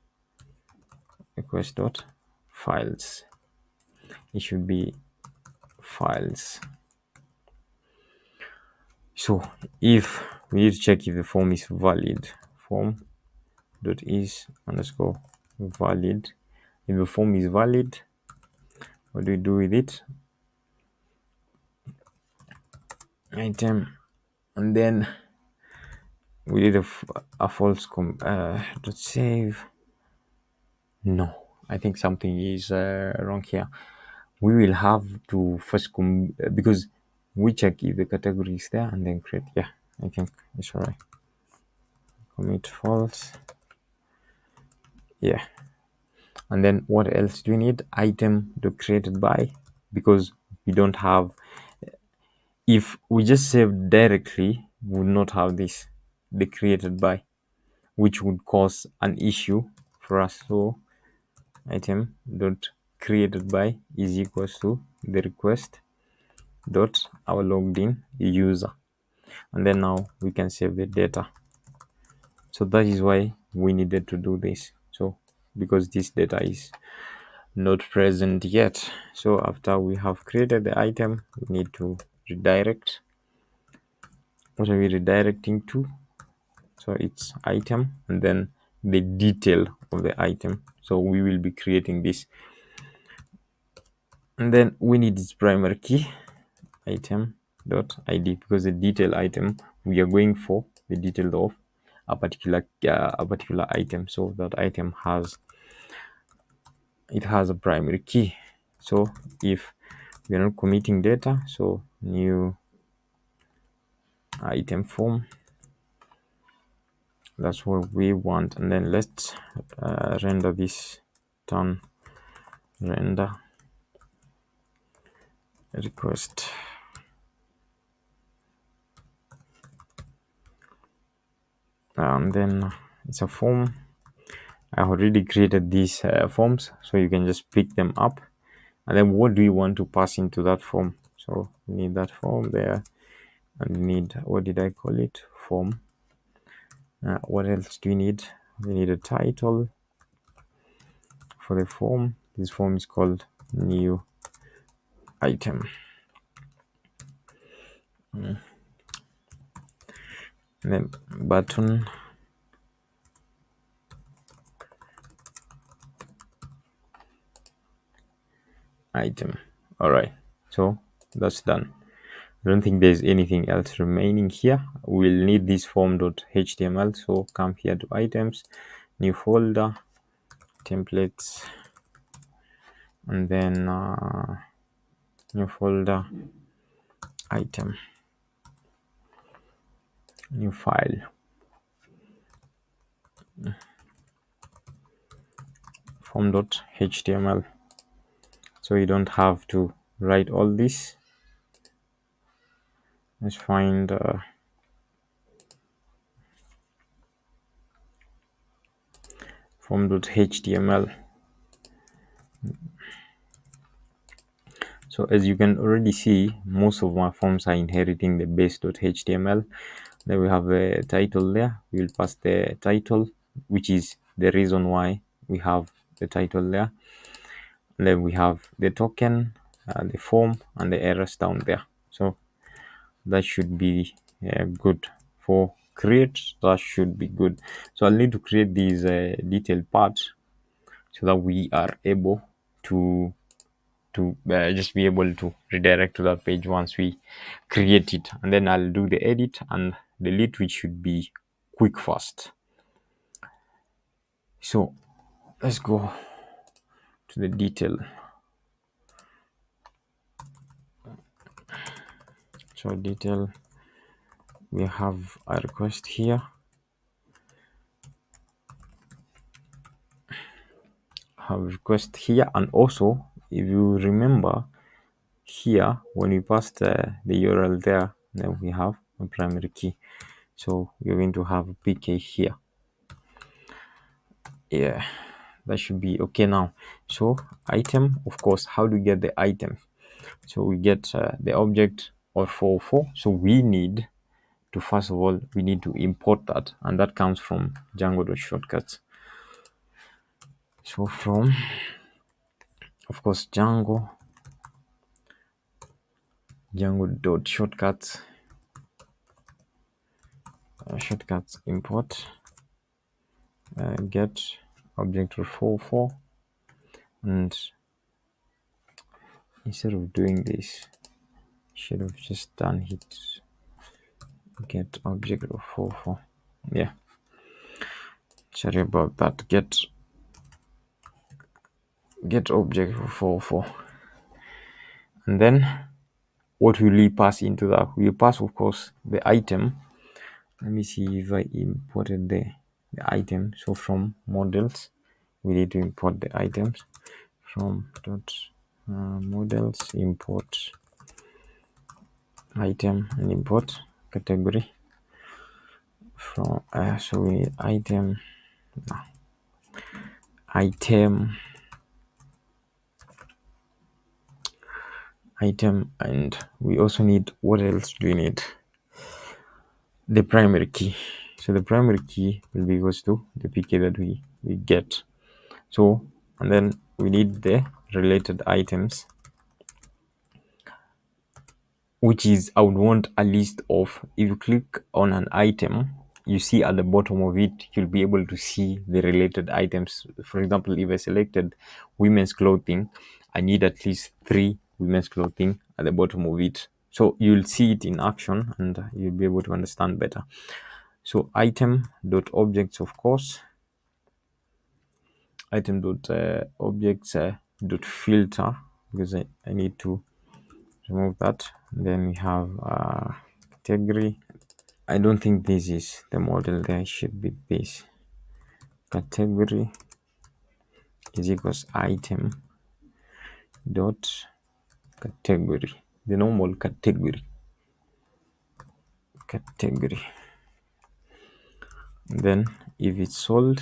[SPEAKER 1] Request dot files. It should be files. So if we need to check if the form is valid, form dot is underscore valid. If the form is valid, what do we do with it? Item, and then we did a false dot save. No, I think something is wrong here. We will have to first because we check if the category is there and then create. Yeah, I think it's alright. Commit false. Yeah. And then what else do we need? Item to created by, because we don't have, if we just save directly, we would not have this, the created by, which would cause an issue for us. So item dot created by is equals to the request dot our logged in user, and then now we can save the data. So that is why we needed to do this. So because this data is not present yet, so after we have created the item, we need to redirect. What are we redirecting to? So it's item and then the detail of the item. So we will be creating this, and then we need its primary key, item dot id, because the detail item we are going for the detail of a particular item. So that item has a primary key. So if we are not committing data, so new item form, that's what we want. And then let's render this, turn render request. And then it's a form. I already created these forms, so you can just pick them up. And then what do you want to pass into that form? So we need that form there, and we need, what did I call it? Form. What else do we need? We need a title for the form. This form is called new item. And then button. item. All right, so that's done. I don't think there's anything else remaining here. We'll need this form.html, so come here to items, new folder, templates, and then new folder, item, new file, form.html. So you don't have to write all this. Let's find form.html. So as you can already see, most of my forms are inheriting the base.html. Then we have a title there. We will pass the title, which is the reason why we have the title there. And then we have the token, the form, and the errors down there. So that should be good for create. That should be good. So I'll need to create these detailed parts so that we are able to just be able to redirect to that page once we create it, and then I'll do the edit and delete, which should be quick fast. So let's go to the detail. So detail, we have a request here, and also if you remember here when we passed the URL there, then we have a primary key, so we're going to have a pk here. Yeah, that should be okay now. So item, of course, how do we get the item? So we get the object or 404. So we need to, first of all, we need to import that, and that comes from Django.shortcuts. So from, of course, Django.shortcuts, shortcuts import, get object or 404, and instead of doing this, should have just done it. Get object of 404. Yeah, sorry about that. Get object of 404, and then what will we pass into that? We pass, of course, the item. Let me see if I imported the item. So from models, we need to import the items. From models, import item and import category. From so we need item, and we also need, what else do we need? The primary key. So the primary key will be equals to the pk that we get. So, and then we need the related items, which is, I would want a list of, if you click on an item, you see at the bottom of it, you'll be able to see the related items. For example, if I selected women's clothing, I need at least 3 women's clothing at the bottom of it. So you'll see it in action and you'll be able to understand better. So item.objects, of course, item.objects.filter, because I need to remove that. Then we have category. I don't think this is the model. There should be this. Category is equals item dot category, the normal category. Then if it's sold,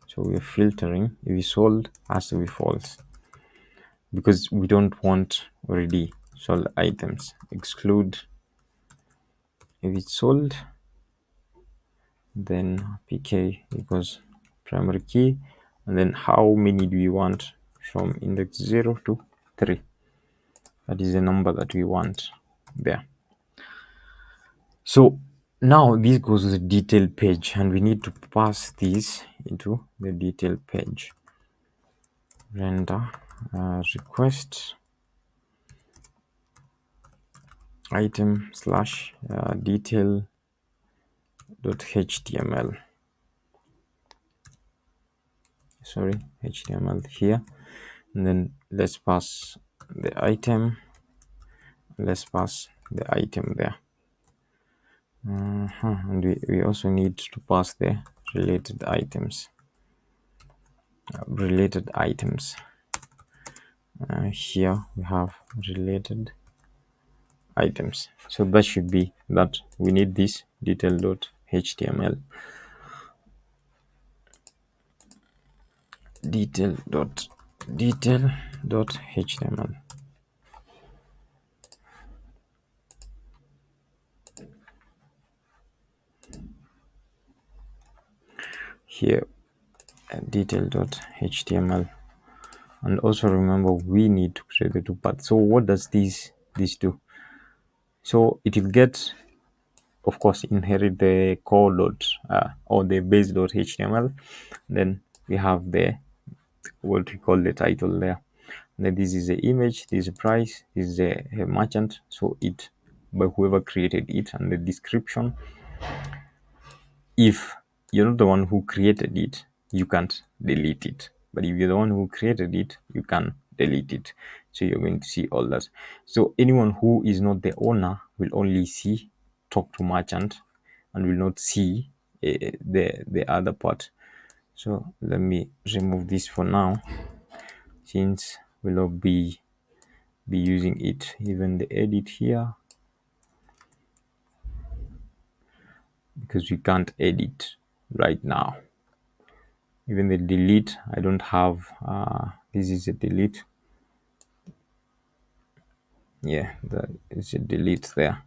[SPEAKER 1] so we're filtering. If it's sold, has to be false, because we don't want already sold items. Exclude if it's sold, then pk equals primary key, and then how many do we want? From index 0 to 3. That is the number that we want there. So now this goes to the detail page, and we need to pass this into the detail page. Render request item slash detail dot html, sorry, html here, and then let's pass the item, let's pass the item there. And we also need to pass the related items, here we have related items, so that should be that. We need this detail.html, detail.html. Here detail.html, and also remember we need to create the two parts. So what does this do? So it will get, of course, inherit the core dot or the base dot html. Then we have the what we call the title there. And then this is the image, this is the price, this is a merchant. So it, by whoever created it, and the description. If you're not the one who created it, you can't delete it. But if you're the one who created it, you can delete it. So you're going to see all that. So anyone who is not the owner will only see talk to merchant and will not see the other part. So let me remove this for now, since we'll not be using it. Even the edit here, because we can't edit right now. Even the delete, I don't have this is a delete. Yeah, that is a delete there.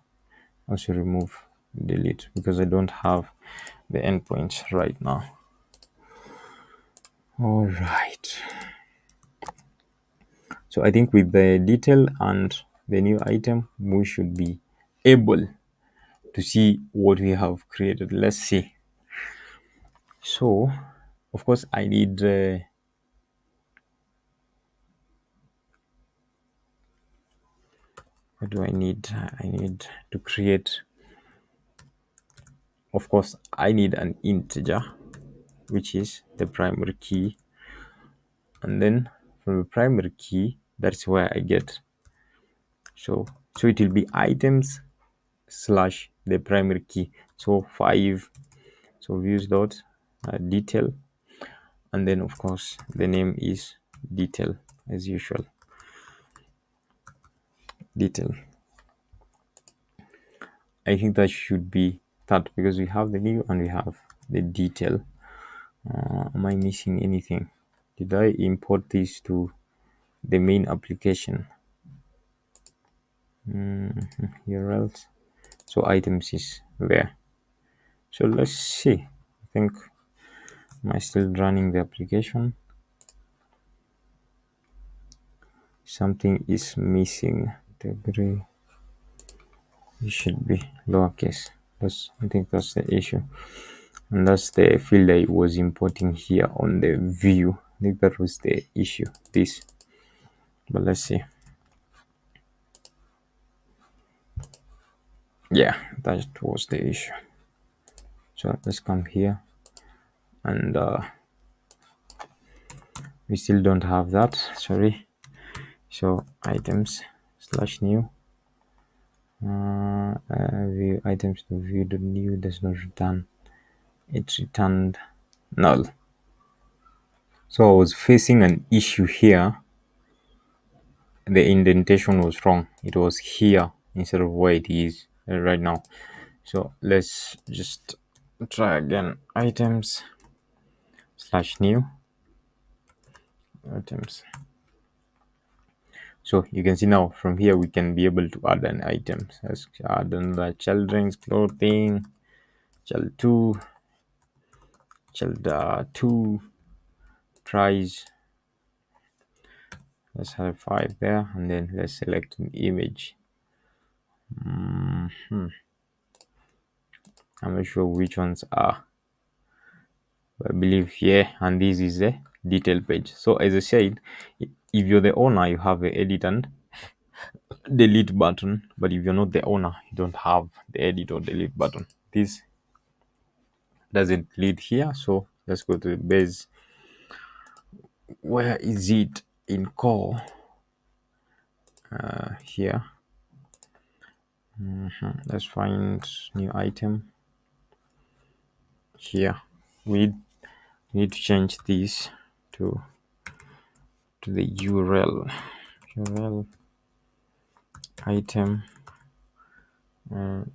[SPEAKER 1] Also remove delete because I don't have the endpoints right now. All right, so I think with the detail and the new item, we should be able to see what we have created. Let's see. So of course I need what do I need? I need to create, of course I need an integer, which is the primary key, and then from the primary key, that's where I get, so it will be items slash the primary key. So 5, so views dot detail, and then of course the name is detail as usual, detail. I think that should be that, because we have the new and we have the detail. Am I missing anything? Did I import this to the main application? URLs, so items is there. So let's see. I think, am I still running the application? Something is missing. Degree, it should be lowercase. I think that's the issue, and that's the field I was importing here on the view. I think that was the issue. This, but let's see. Yeah, that was the issue. So let's come here, and we still don't have that. Sorry. So items slash new. View items to view the new does not return. It returned null. So I was facing an issue here. The indentation was wrong. It was here instead of where it is right now. So let's just try again. Items slash new items. So you can see now from here we can be able to add an item. Let's add another children's clothing, child 2, child 2, price. Let's have 5 there, and then let's select an image. I'm not sure which ones are, but I believe, yeah, and this is the detail page. So as I said, if you're the owner, you have the edit and delete button, but if you're not the owner, you don't have the edit or delete button. This doesn't lead here, so let's go to the base. Where is it in core? Here. Let's find new item here. We need to change this to the URL item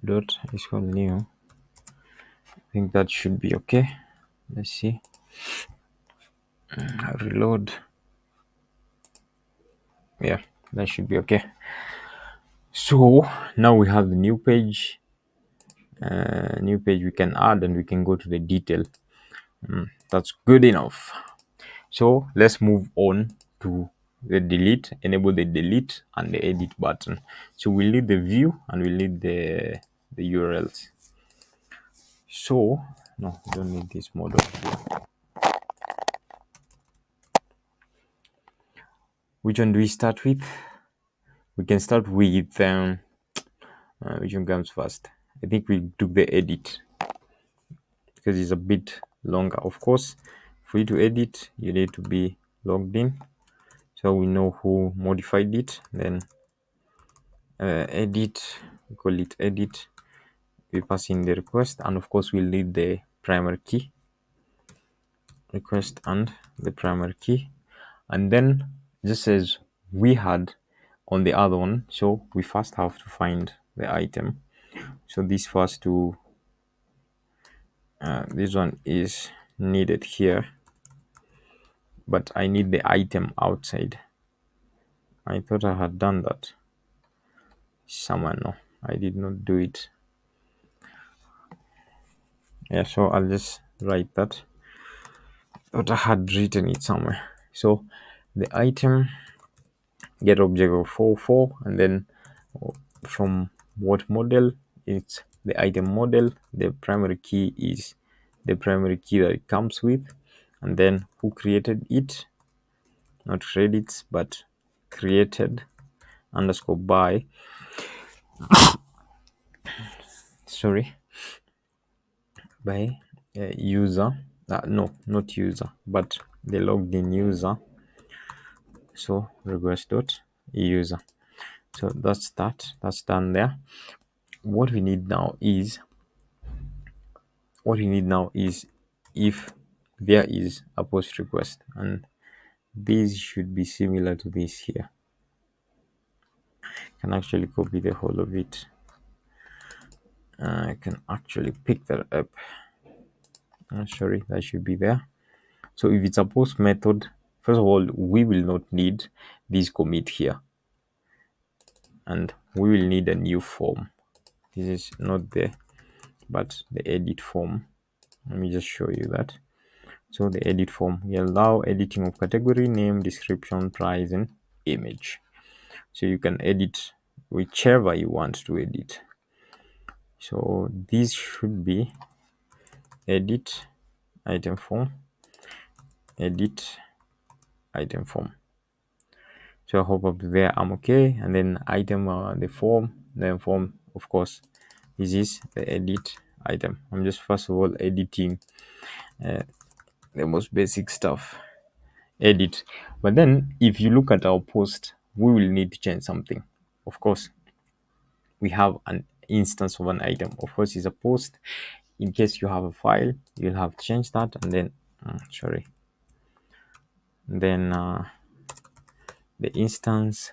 [SPEAKER 1] dot is called new. I think that should be okay. Let's see. Reload. Yeah, that should be okay. So now we have the new page. New page we can add, and we can go to the detail. That's good enough. So let's move on to the delete. Enable the delete and the edit button. So we'll need the view and we'll need the URLs. So no, we don't need this model. Which one do we start with? We can start with which one comes first? I think we took the edit because it's a bit longer. Of course, for you to edit, you need to be logged in, so we know who modified it. Then edit, we call it edit. We pass in the request, and of course, we'll need the primary key. Request and the primary key, and then just as we had on the other one, so we first have to find the item. So this first to this one is needed here, but I need the item outside. I thought I had done that somewhere. No, I did not do it. Yeah, so I'll just write that. Thought I had written it somewhere. So the item get object of 44, and then from what model, it's the item model. The primary key is the primary key that it comes with, and then who created it, not credits but created underscore by sorry by user, no, not user, but the logged in user. So request dot user. So that's done there. What we need now is if there is a post request, and this should be similar to this here. I can actually copy the whole of it. I can actually pick that up. Sorry, that should be there. So if it's a post method, first of all, we will not need this commit here, and we will need a new form. This is not there, but the edit form. Let me just show you that. So the edit form, we allow editing of category, name, description, price, and image. So you can edit whichever you want to edit. So this should be edit item form, edit item form. So I hope up there I'm okay. And then item, the form, of course, this is the edit item. I'm just first of all editing the most basic stuff, edit. But then if you look at our post, we will need to change something. Of course, we have an instance of an item. Of course, it's a post. In case you have a file, you'll have to change that, and then the instance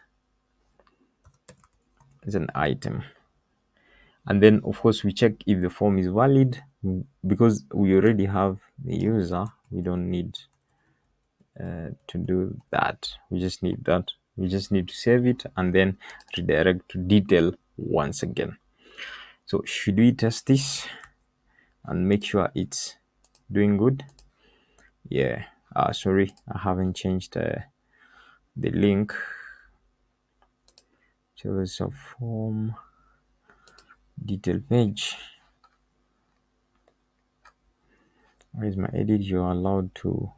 [SPEAKER 1] is an item. And then of course we check if the form is valid. Because we already have the user, we don't need to do that. We just need to save it and then redirect to detail once again. So should we test this and make sure it's doing good? Yeah, sorry, I haven't changed the link. So there's a form detail page. Where is my edit? You're allowed to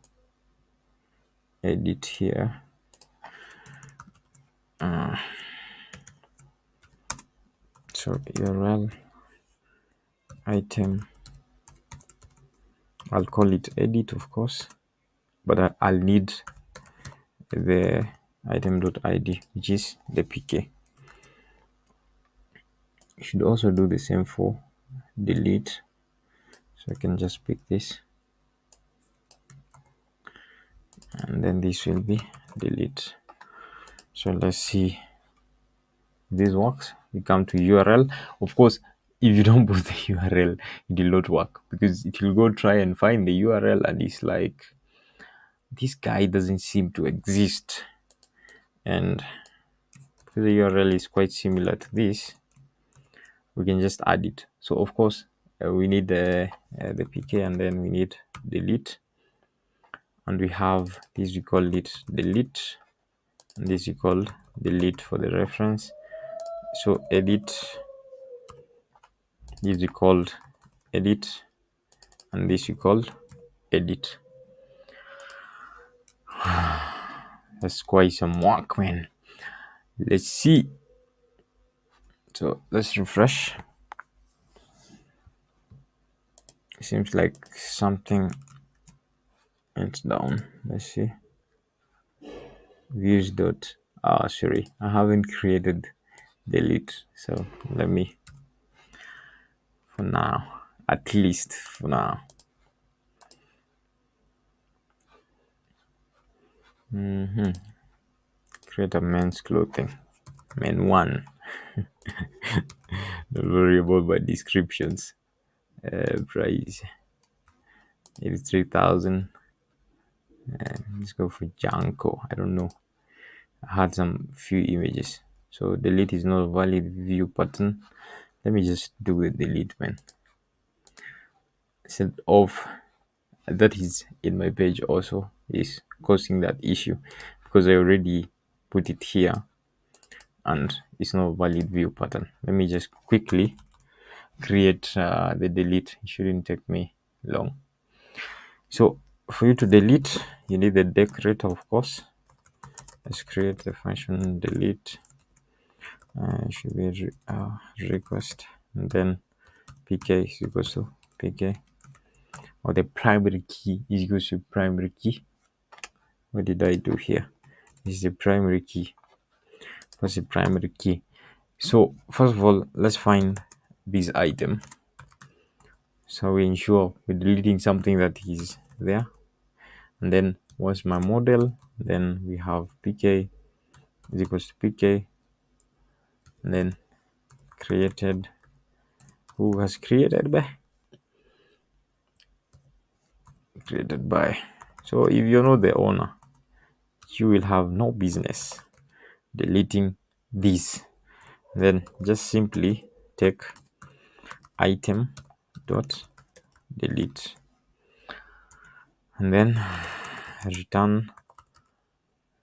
[SPEAKER 1] edit here. So URL item, I'll call it edit, of course, but I'll need the item.id, which is the pk. You should also do the same for delete. So I can just pick this, and then this will be delete. So let's see if this works. We come to URL. Of course, if you don't put the URL, it will not work, because it will go try and find the URL and it's like, this guy doesn't seem to exist. And because the URL is quite similar to this, we can just add it. So of course, we need the pk, and then we need delete, and we have this, we call it delete, and this we call delete for the reference. So edit, this we called edit, and this we called edit. That's quite some work, man. Let's see. So let's refresh. Seems like something went down. Let's see. Views dot, sorry, I haven't created delete. So let me, for now, at least for now, create a men's clothing, men one. Don't worry about my descriptions. Price 83,000. Let's go for Django. I don't know, I had some few images. So delete is not a valid view pattern. Let me just do a delete, man. Set off, that is in my page also is causing that issue, because I already put it here and it's not a valid view pattern. Let me just quickly create the delete. It shouldn't take me long. So for you to delete, you need the decorator, of course. Let's create the function delete. Should be request, and then pk is equals to pk, or the primary key is equals to primary key. What did I do here? This is the primary key. What's the primary key? So first of all, let's find this item. So we ensure we're deleting something that is there. And then what's my model? Then we have pk is equals to pk, and then created. Who has created by? Created by. So if you're not the owner, you will have no business deleting this. Then just simply take item dot delete, and then return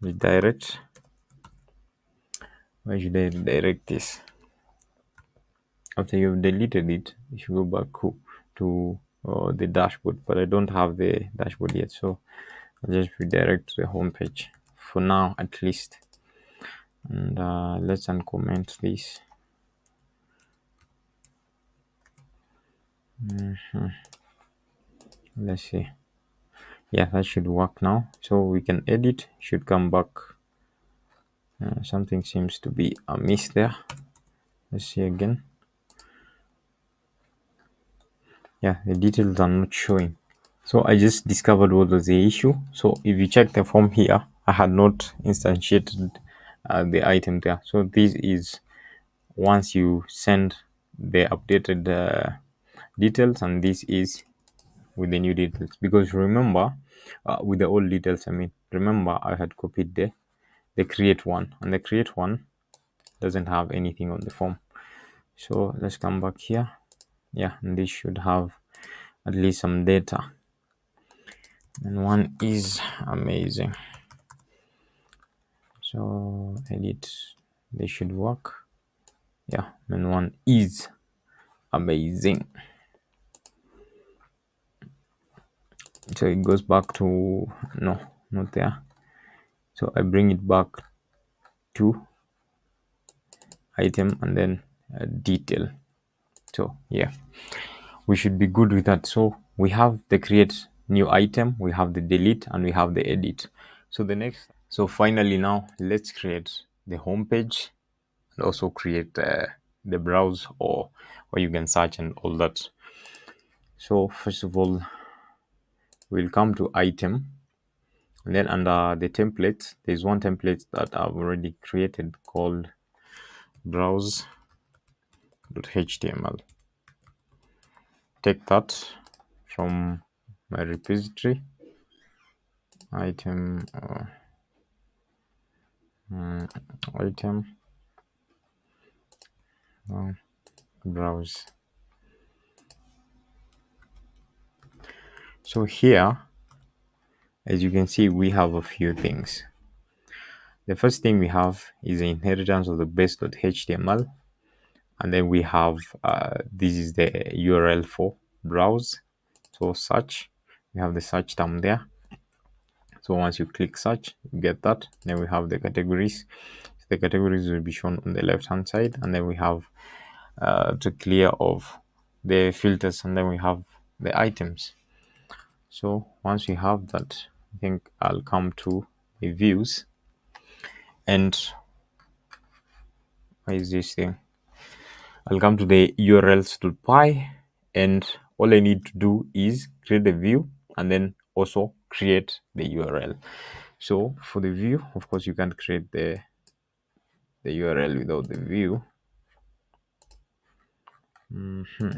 [SPEAKER 1] redirect. Why should I redirect this? After you've deleted it, you should go back to the dashboard, but I don't have the dashboard yet, so I'll just redirect to the home page for now, at least. And let's uncomment this. Let's see. Yeah, that should work now. So we can edit, should come back. Something seems to be amiss there. Let's see again. Yeah, the details are not showing. So I just discovered what was the issue. So if you check the form here, I had not instantiated the item there. So this is once you send the updated details, and this is with the new details. Because remember, with the old details, I mean, remember I had copied the create one, and the create one doesn't have anything on the form. So let's come back here. Yeah, and this should have at least some data, and one is amazing. So edit, they should work. Yeah, and one is amazing. So it goes back to, no, not there. So I bring it back to item and then detail. So yeah, we should be good with that. So we have the create new item, we have the delete, and we have the edit. So the next, so finally now let's create the home page and also create the browse or you can search and all that. So first of all, we'll come to item, and then under the template there's one template that I've already created called browse.html. Take that from my repository, item item browse. So here, as you can see, we have a few things. The first thing we have is the inheritance of the base.html, and then we have this is the URL for browse. So search, we have the search term there. So once you click search, you get that. Then we have the categories. The categories will be shown on the left hand side, and then we have to clear of the filters, and then we have the items. So once we have that, I think I'll come to the views, and where is this thing? I'll come to the urls.py, and all I need to do is create a view and then also create the URL. So for the view, of course, you can't create the URL without the view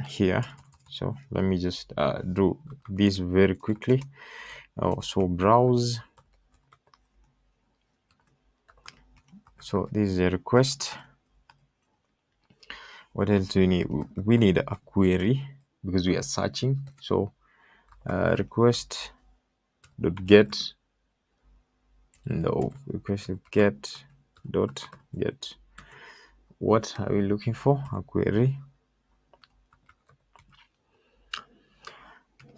[SPEAKER 1] here. So let me just do this very quickly. So browse. So this is a request. What else do we need? We need a query because we are searching. So request dot get, no, request dot get. What are we looking for? A query.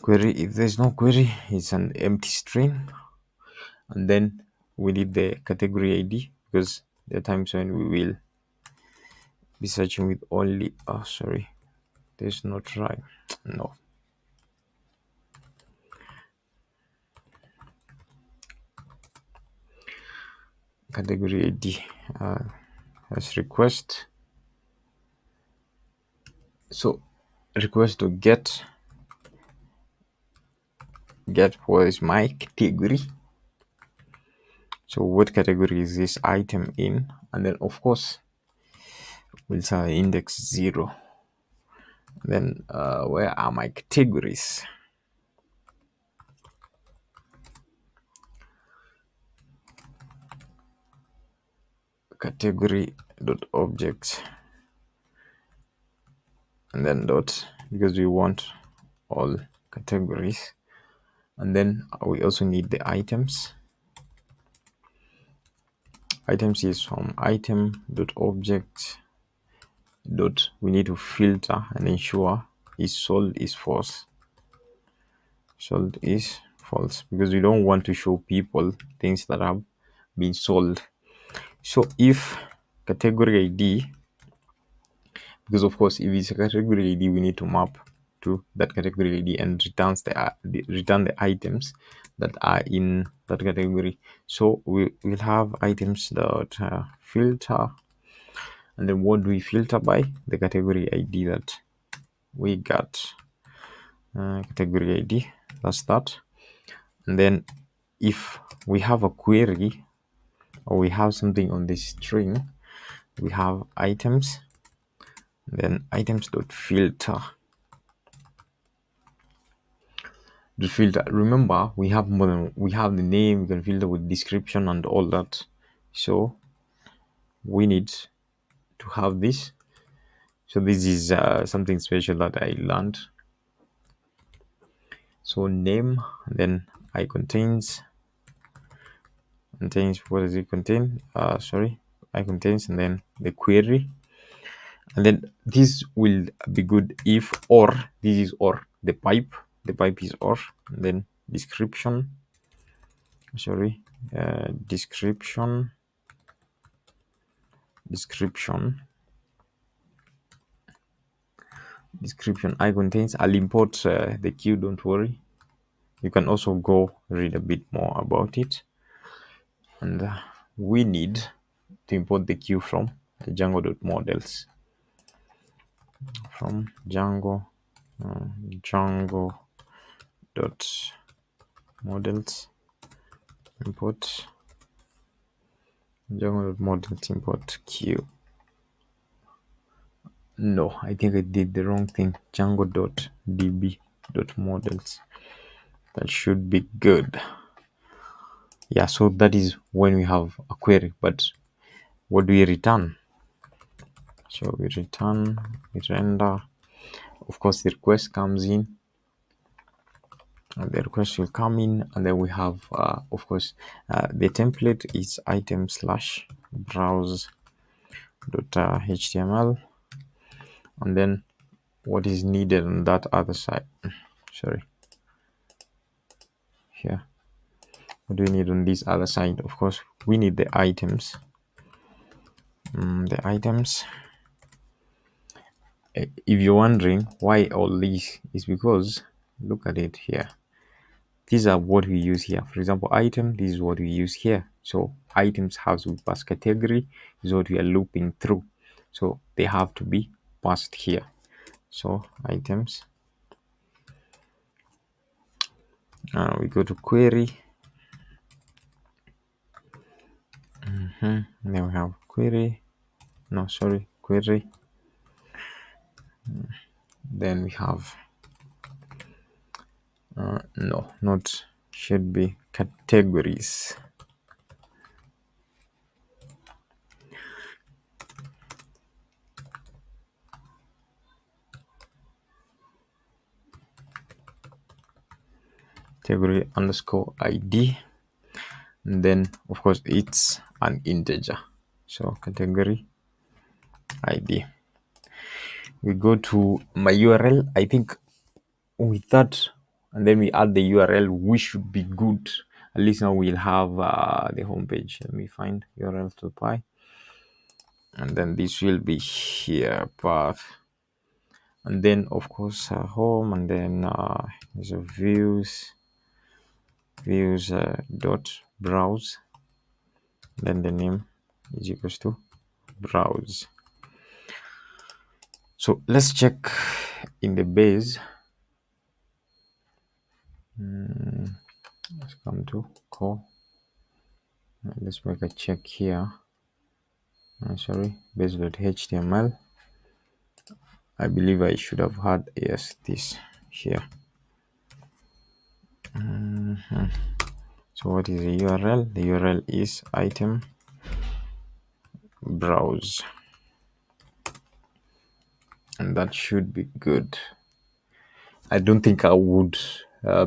[SPEAKER 1] Query, if there's no query, it's an empty string. And then we need the category ID because there are times when we will be searching with only, oh sorry, there's no try, no, category ID as request. So request to get what is my category. So what category is this item in? And then of course we'll say index 0. Then where are my categories? Category dot objects, and then dot, because we want all categories. And then we also need the items. Items is from item dot object dot, we need to filter and ensure is sold is false. Sold is false because we don't want to show people things that have been sold. So if category ID, because of course if it's a category ID, we need to map to that category ID and return the items that are in that category. So we will have items dot filter, and then what do we filter by? The category ID that we got. Category ID, that's that. And then if we have a query or we have something on this string, we have items, then items dot filter. The filter, remember we have more than, we have the name, we can filter with description and all that. So we need to have this. So this is something special that I learned. So name, then I contains, what does it contain? I contains, and then the query, and then this will be good if or, this is or, the pipe is or, and then description, description I contains. I'll import the queue, don't worry. You can also go read a bit more about it. And we need to import the queue from the Django.models. From Django dot models import Django.models import queue. No, I think I did the wrong thing. Django.db.models. That should be good. Yeah, so that is when we have a query. But what do we return? So we render. Of course, the request comes in. And the request will come in, and then we have, of course, the template is item slash browse dot html, and then what is needed on that other side. Sorry, here. What do we need on this other side? Of course, we need the items. The items. If you're wondering why all these, is because look at it here. These are what we use here. For example, item, this is what we use here. So items has to pass category is what we are looping through. So they have to be passed here. So items. We go to query. Then we have query. No, sorry, query. Then we have no, not should be categories. Category underscore ID, and then of course it's an integer, so category ID. We go to my URL. I think with that, and then we add the URL, we should be good. At least now we'll have the homepage. Let me find URL to apply, and then this will be here, path, and then of course home, and then there's a views dot browse, then the name is equals to browse. So let's check in the base. Let's come to core. Let's make a check here. Sorry, base.html. I believe I should have had, yes, this here. So what is the URL? The URL is item browse, and that should be good. I don't think I would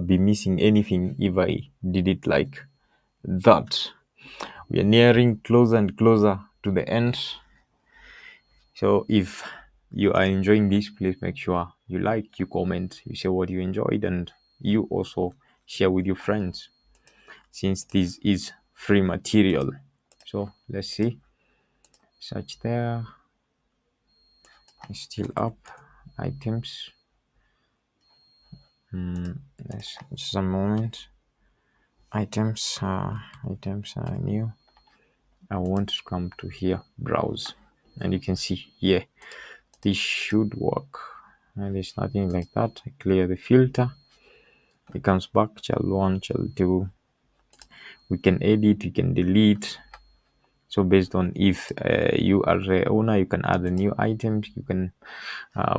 [SPEAKER 1] be missing anything if I did it like that. We are nearing closer and closer to the end. So if you are enjoying this, please make sure you like, you comment, you say what you enjoyed, and you also share with your friends, since this is free material. So let's see. Search there. It's still up. Items. Let's just a moment. Items. New. I want to come to here. Browse, and you can see here. This should work. And there's nothing like that. I clear the filter. It comes back. Child 1, child 2. We can edit. We can delete. So based on if you are the owner, you can add the new items. You can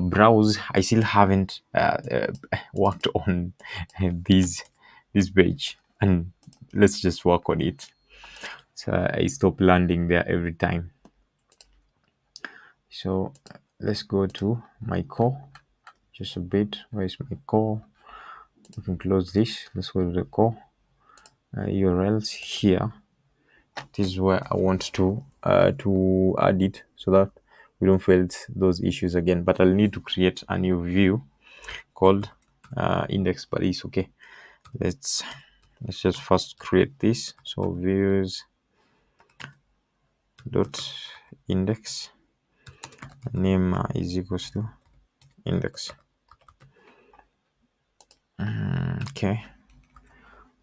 [SPEAKER 1] browse. I still haven't worked on this page, and let's just work on it. So I stop landing there every time. So let's go to my core. Just a bit. Where is my core? You can close this. Let's go to the core. URLs here. This is where I want to add it, so that we don't face those issues again. But I'll need to create a new view called index, but it's okay. Let's let's just first create this. So views dot index name is equals to index. Okay,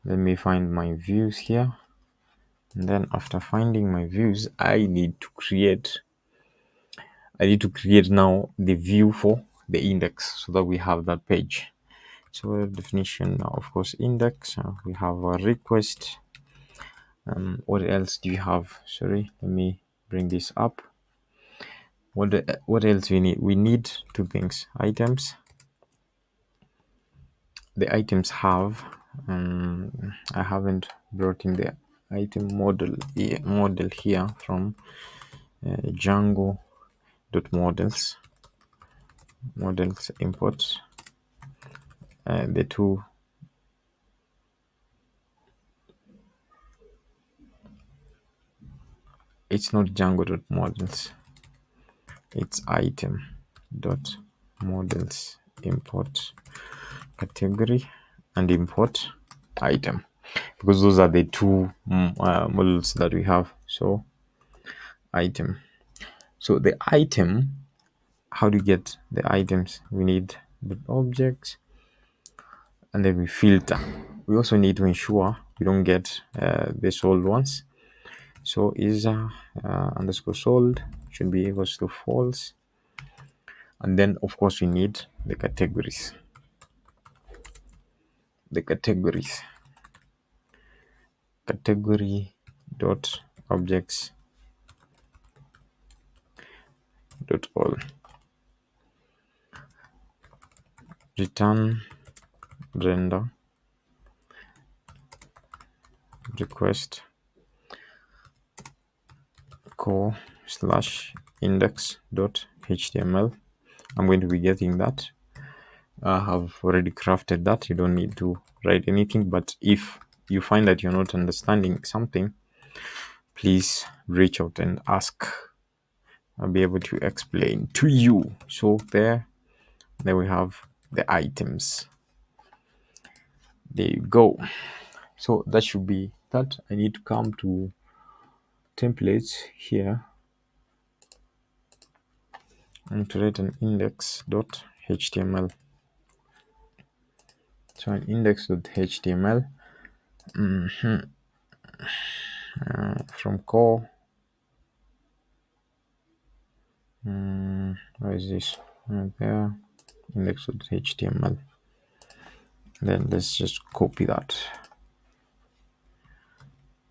[SPEAKER 1] let me find my views here, and then after finding my views, I need to create now the view for the index so that we have that page. So definition, of course, index. We have a request. What else do you have? Sorry, let me bring this up. What else we need? We need two things: items. The items have. I haven't brought in the item model here from Django dot models import. The two. It's not Django dot models. It's item dot models import category and import item, because those are the two models that we have. So item. So the item, how do you get the items? We need the objects, and then we filter. We also need to ensure we don't get the sold ones. So is underscore sold should be equals to false. And then of course we need the categories. Category dot objects dot all return render request core slash index dot html. I'm going to be getting that. I have already crafted that. You don't need to write anything, but if you find that you're not understanding something, please reach out and ask. I'll be able to explain to you. So there we have the items. There you go. So that should be that. I need to come to templates here and to write an index.html. So an index.html from core. Where is this? Right there. Index.html. Then let's just copy that.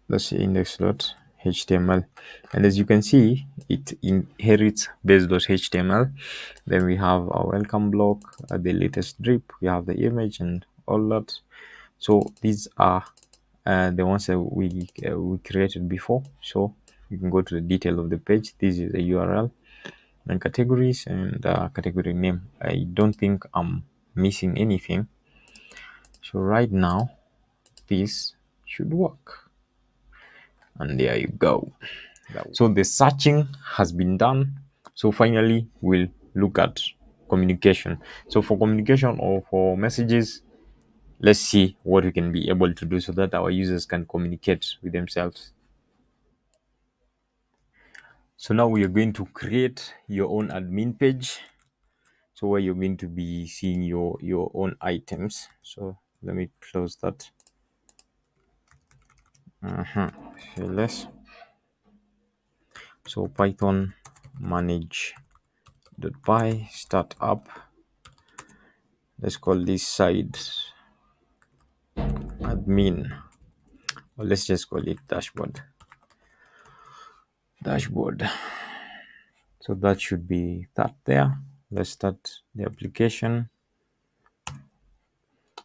[SPEAKER 1] That's the index.html, and as you can see, it inherits base.html. Then we have our welcome block, the latest drip, we have the image and all that. So these are the ones that we created before. So you can go to the detail of the page. This is a URL and categories and category name. I don't think I'm missing anything. So right now this should work, and there you go. So the searching has been done. So finally we'll look at communication. So for communication or for messages, let's see what we can be able to do so that our users can communicate with themselves. So now we are going to create your own admin page, so where you're going to be seeing your own items. So let me close that. Less. So Python manage.py startup. Let's call this side admin, or let's just call it dashboard. So that should be that there. Let's start the application.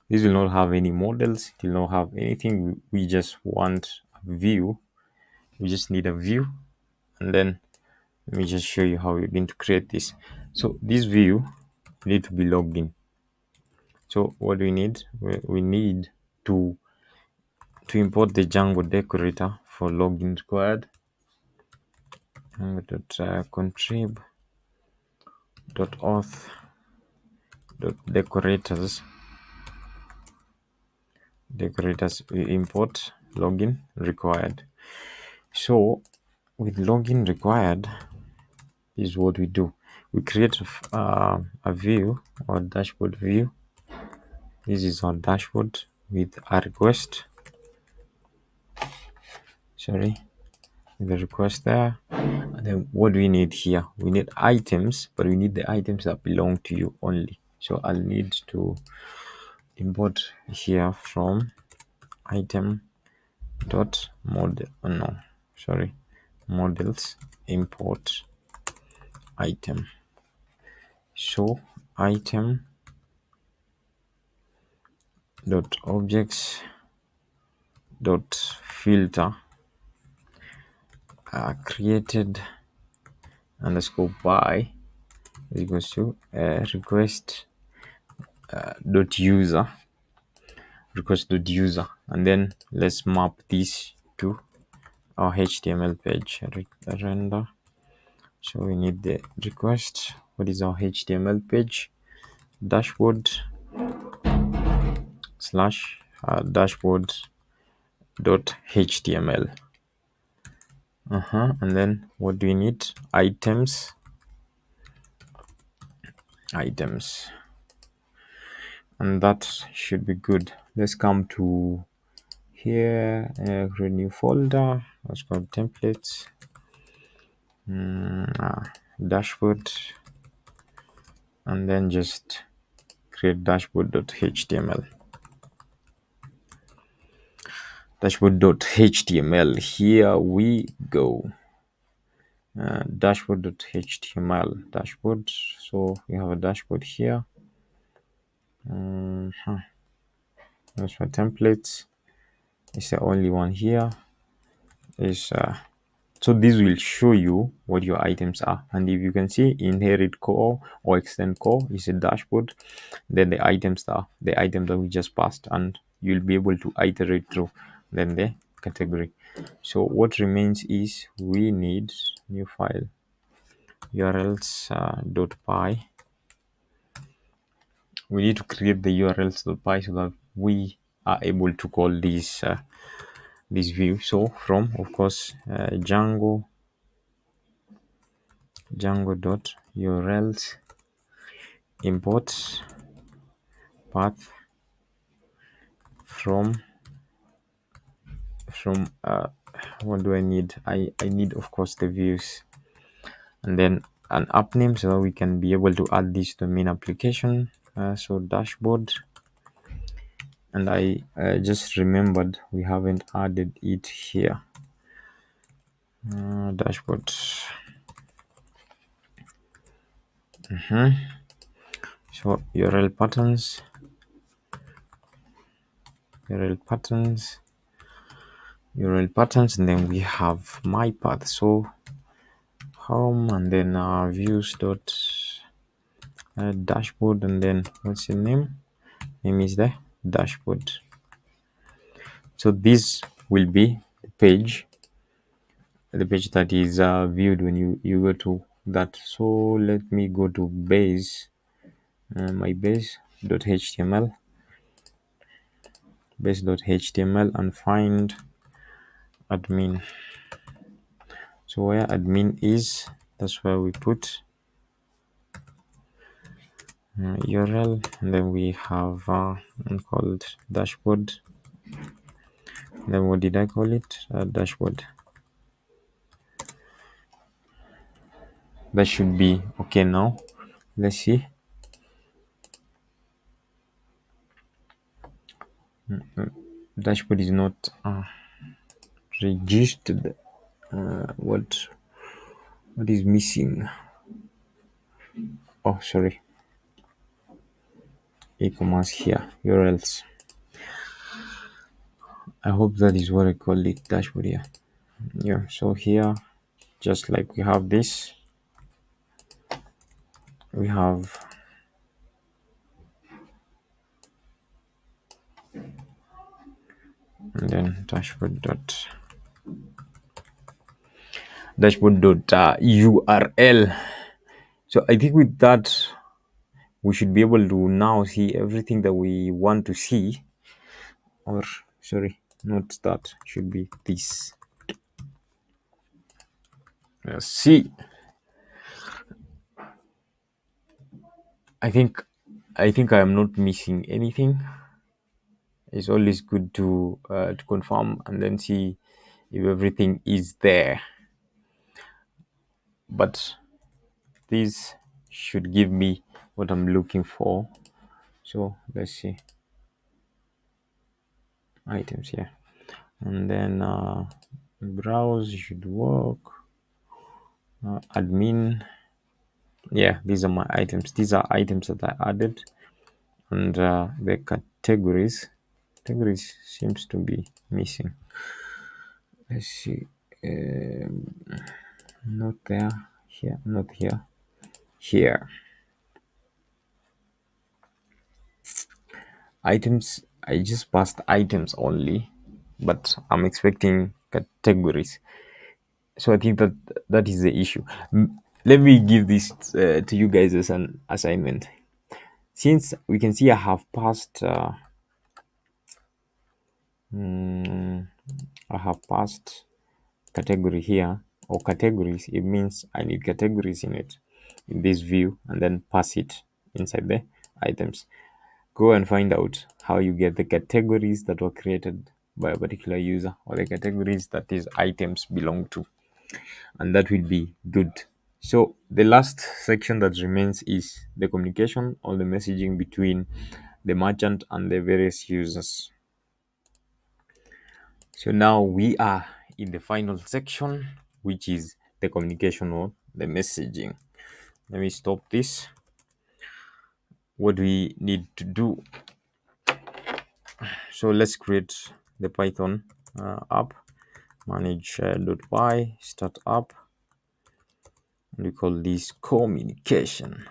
[SPEAKER 1] This will not have any models, it will not have anything. We just want a view. We just need a view, and then let me just show you how we're going to create this. So this view need to be logged in. So what do we need? We need to import the Django decorator for login required. Contrib .auth .decorators decorators. We import login required. So with login required is what we do. We create a view or dashboard view. This is our dashboard with a request. Sorry, the request there. And then what do we need here? We need items, but we need the items that belong to you only. So I'll need to import here from item dot model. Oh no, sorry, models import item. So item dot objects dot filter created underscore by is equals to request dot user and then let's map this to our HTML page. Render. So we need the request. What is our HTML page? Dashboard slash dashboard dot html. And then what do we need? Items, and that should be good. Let's come to here, create new folder. Let's go templates, dashboard, and then just create dashboard.html. Dashboard.html. Here we go. Dashboard.html. Dashboard. So we have a dashboard here. That's for templates. It's the only one here. Is so this will show you what your items are, and if you can see, inherit core or extend core is a dashboard. Then the items that we just passed, and you'll be able to iterate through then the category. So what remains is we need new file urls .py. We need to create the urls.py so that we are able to call this view. So from, of course, Django dot urls import path from what do I need? I need, of course, the views, and then an app name so that we can be able to add this to main application. So dashboard, and I just remembered we haven't added it here. Dashboard. So URL patterns, and then we have my path. So home, and then views dot dashboard, and then what's the name? Name is the dashboard. So this will be the page that is viewed when you go to that. So let me go to base, my base.html, and find admin. So where admin is, that's where we put URL, and then we have called dashboard. Then what did I call it? Dashboard. That should be okay now. Let's see. Dashboard is not registered. What is missing? Oh, sorry. E-commerce here. URLs. I hope that is what I call it. Dashboard here. Yeah. So here, just like we have this, we have and then dashboard dot URL. So I think with that, we should be able to now see everything that we want to see or sorry, not that, should be this. Let's see. I think I am not missing anything. It's always good to confirm and then see if everything is there. But this should give me what I'm looking for. So let's see, items here, and then browse should work. Admin, yeah, these are my items. These are items that I added, and the categories seems to be missing. Let's see, not there, here, not here, here. Items, I just passed items only, but I'm expecting categories. So I think that is the issue. Let me give this to you guys as an assignment. Since we can see I have passed I have passed category here, or categories, it means I need categories in it, in this view, and then pass it inside the items. Go and find out how you get the categories that were created by a particular user, or the categories that these items belong to, and that will be good. So the last section that remains is the communication or the messaging between the merchant and the various users. So now we are in the final section, which is the communication or the messaging. Let me stop this. What we need to do. So let's create the Python app, manage.py, start up, and we call this communication.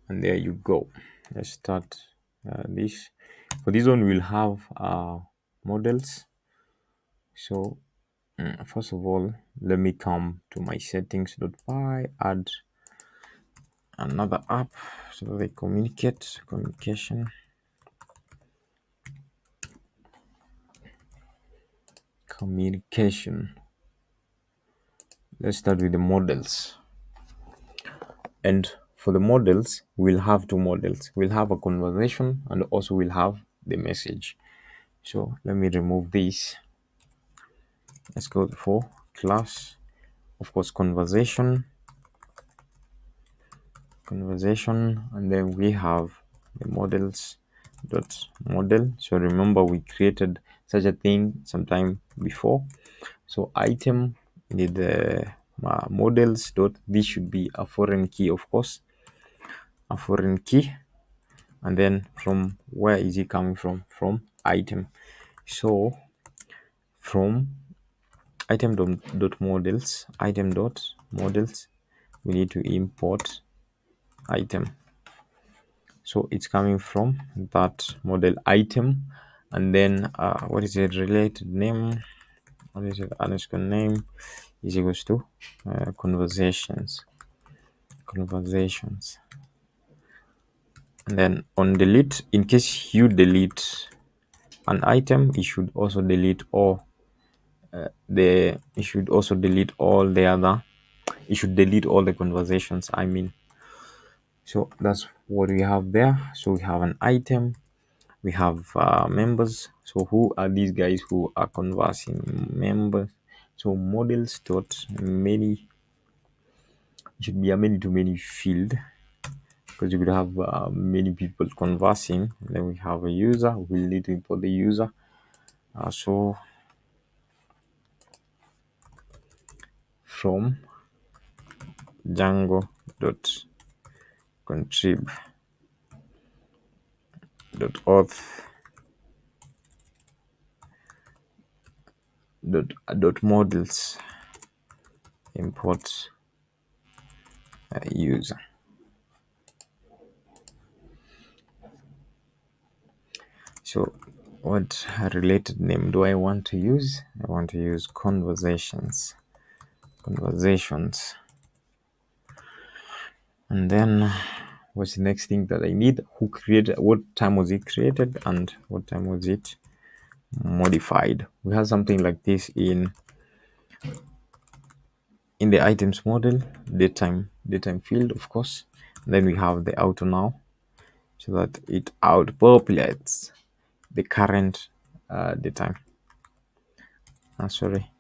[SPEAKER 1] And there you go. Let's start this. For this one, we'll have models. So first of all, let me come to my settings.py, add another app so they communication. Let's start with the models. And for the models, we'll have two models. We'll have a conversation, and also we'll have the message. So let me remove this. Let's go for class, of course, conversation, and then we have the models dot model. So remember, we created such a thing sometime before. So item need the models dot, this should be a foreign key, of course, a foreign key. And then from where is it coming from item. So from item dot models, we need to import item. So it's coming from that model item, and then what is the related name? What is it? Underscore name is equals to conversations. And then on delete, in case you delete an item, it should also delete all the conversations, I mean. So that's what we have there. So we have an item, we have members. So who are these guys who are conversing? Members. So models dot many, should be a many to many field, because you could have many people conversing. Then we have a user, we'll need to import the user. So from Django dot contrib dot auth dot models import user. So what related name do I want to use? I want to use conversations. And then what's the next thing that I need? Who created, what time was it created, and what time was it modified? We have something like this in the items model, datetime field, of course. Then we have the auto now, so that it outpopulates the current datetime. Sorry,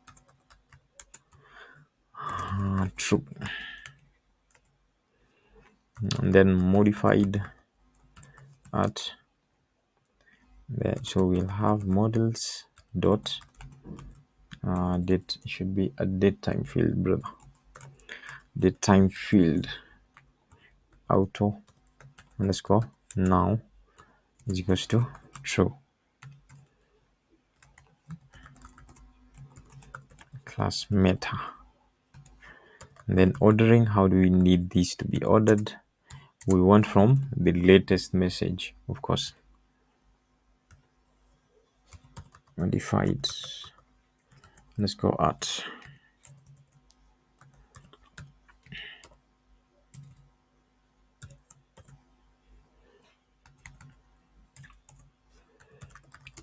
[SPEAKER 1] true. And then modified at there. So we'll have models dot date, should be a datetime field, brother. Datetime field auto underscore now is equals to true. Class meta. And then ordering, how do we need these to be ordered? We want from the latest message, of course. Modified underscore at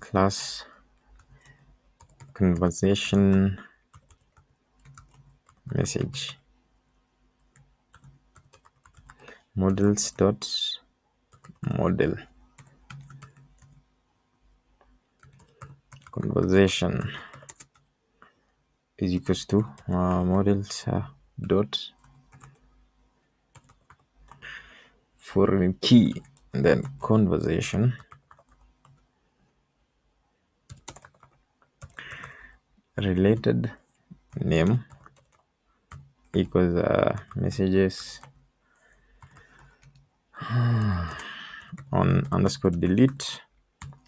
[SPEAKER 1] class conversation message models dot model conversation is equals to models dot foreign key, and then conversation related name equals messages on underscore delete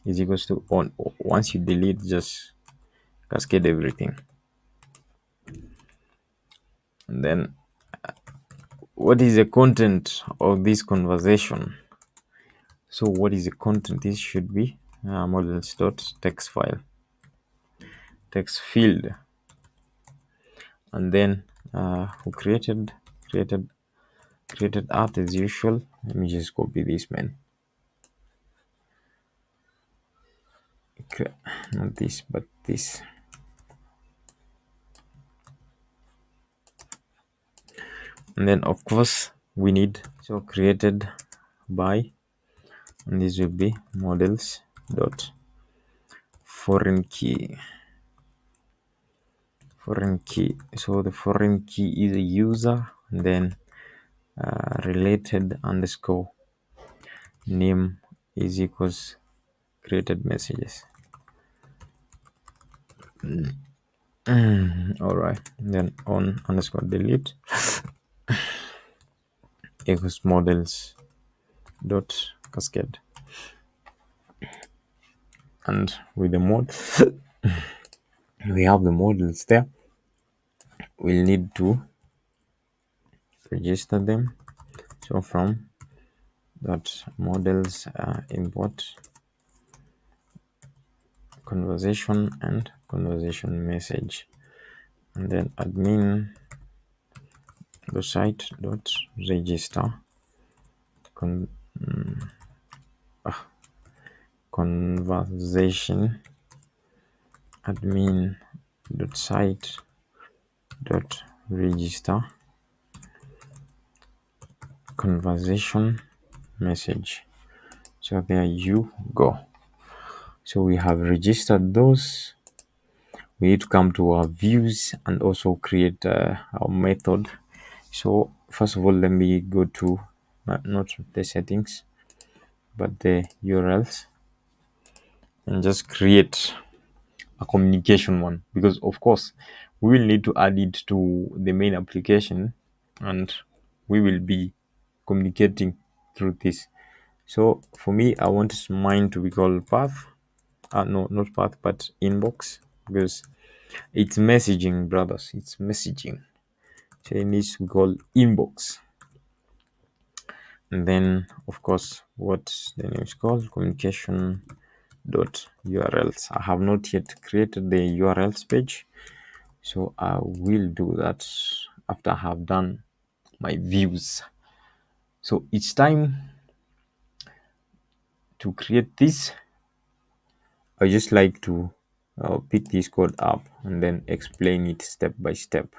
[SPEAKER 1] is equals to on. Once you delete, just cascade everything. And then what is the content of this conversation? So what is the content? This should be models dot text file, text field, and then who created art as usual. Let me just copy this, man. Okay, not this, but this. And then of course we need, so created by, and this will be models dot foreign key. So the foreign key is a user, and then related underscore name is equals created messages. All right, then on underscore delete equals models dot cascade, and with the mod we have the models there. We'll need to register them. So from dot models import conversation and conversation message, and then admin the site dot register conversation admin dot site dot register conversation message. So there you go. So we have registered those. We need to come to our views and also create our method. So first of all, let me go to not the settings but the URLs and just create a communication one, because of course we will need to add it to the main application and we will be communicating through this. So for me, I want mine to be called path. No, not path, but inbox, because it's messaging, brothers. It's messaging. So it needs to be called inbox. And then, of course, what the name is called, communication dot URLs. I have not yet created the URLs page, so I will do that after I have done my views. So each time to create this, I just like to pick this code up and then explain it step by step.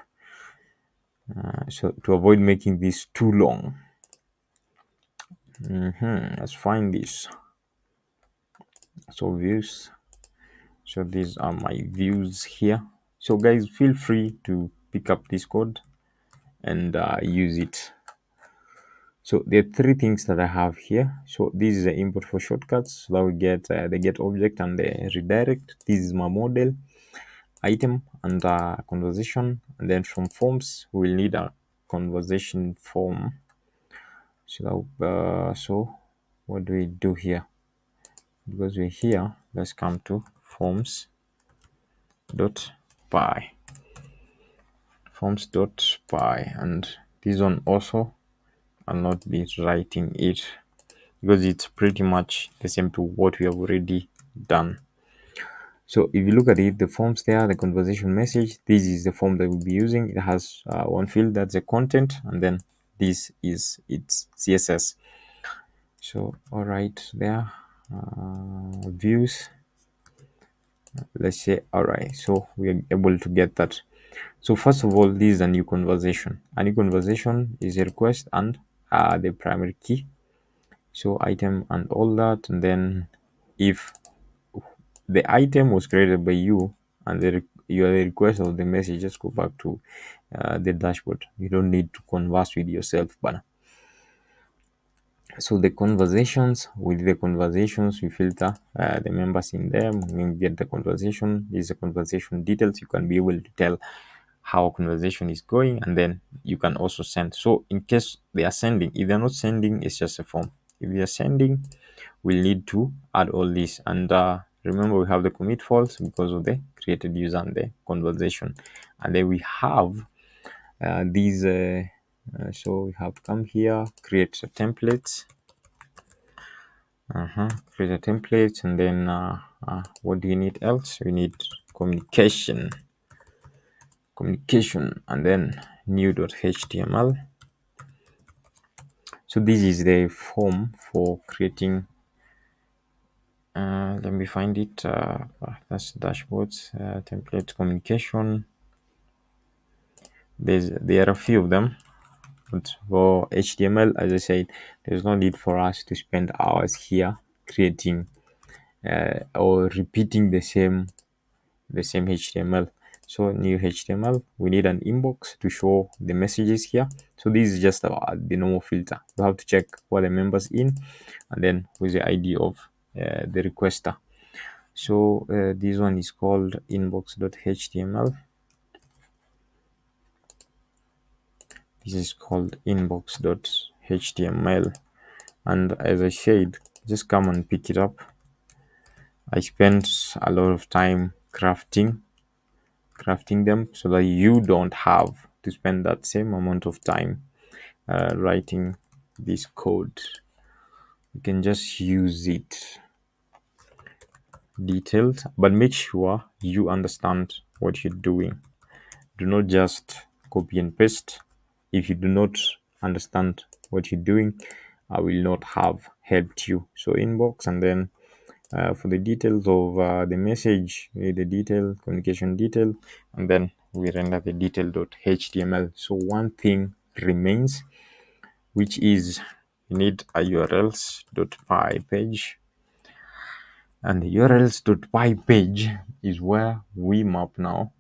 [SPEAKER 1] So to avoid making this too long, let's find this. So views. So these are my views here. So guys, feel free to pick up this code and use it. So there are three things that I have here. So this is the input for shortcuts. So that we get the get object and the redirect. This is my model, item, and conversation. And then from forms, we'll need a conversation form. So what do we do here? Because we're here, let's come to forms dot py. Forms dot py, and this one also I'll not be writing it because it's pretty much the same to what we have already done. So if you look at it, the forms there, the conversation message, this is the form that we'll be using. It has one field that's the content, and then this is its CSS. So all right, there, views. Let's say all right. So we are able to get that. So first of all, this is a new conversation. A new conversation is a request and the primary key. So item and all that, and then if the item was created by you and you are the request of the message, just go back to the dashboard. You don't need to converse with yourself, but so the conversations, with the conversations we filter the members in them. We get the conversation. These are conversation details. You can be able to tell how a conversation is going, and then you can also send. So in case they are sending, if they're not sending, it's just a form. If they are sending, we'll need to add all this. And remember, we have the commit false because of the created user and the conversation. And then we have these so we have come here, create a template. Create a template, and then what do you need else? We need communication, and then new.html. So this is the form for creating let me find it. That's dashboards, template, communication. There are a few of them, but for HTML, as I said, there's no need for us to spend hours here creating or repeating the same HTML. So new HTML, we need an inbox to show the messages here. So this is just the normal filter. You have to check what the members in, and then with the ID of the requester. So this one is called inbox.html. This is called inbox.html, and as I said, just come and pick it up. I spent a lot of time crafting them so that you don't have to spend that same amount of time writing this code. You can just use it detailed, but make sure you understand what you're doing. Do not just copy and paste. If you do not understand what you're doing, I will not have helped you. So inbox, and then for the details of the message, the detail, communication detail, and then we render the detail.html. So one thing remains, which is you need a urls.py page, and the urls.py page is where we map now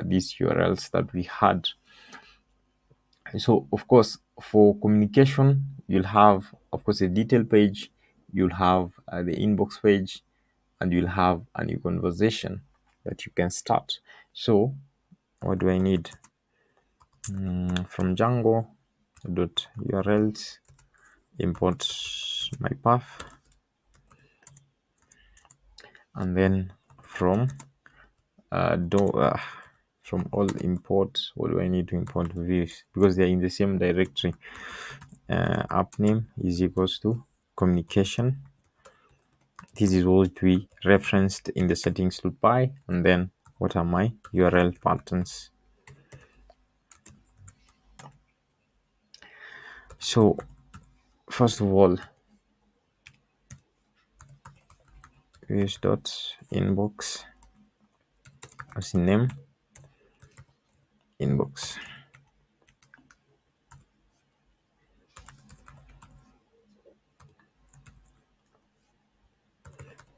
[SPEAKER 1] these urls that we had. So of course, for communication, you'll have, of course, a detail page, you'll have the inbox page, and you'll have a new conversation that you can start. So what do I need? From Django dot urls, import my path, and then from from all import, what do I need to import? Views, because they're in the same directory. App name is equals to communication. This is what we referenced in the settings.py, and then what are my URL patterns? So first of all, use dot inbox as in name, inbox.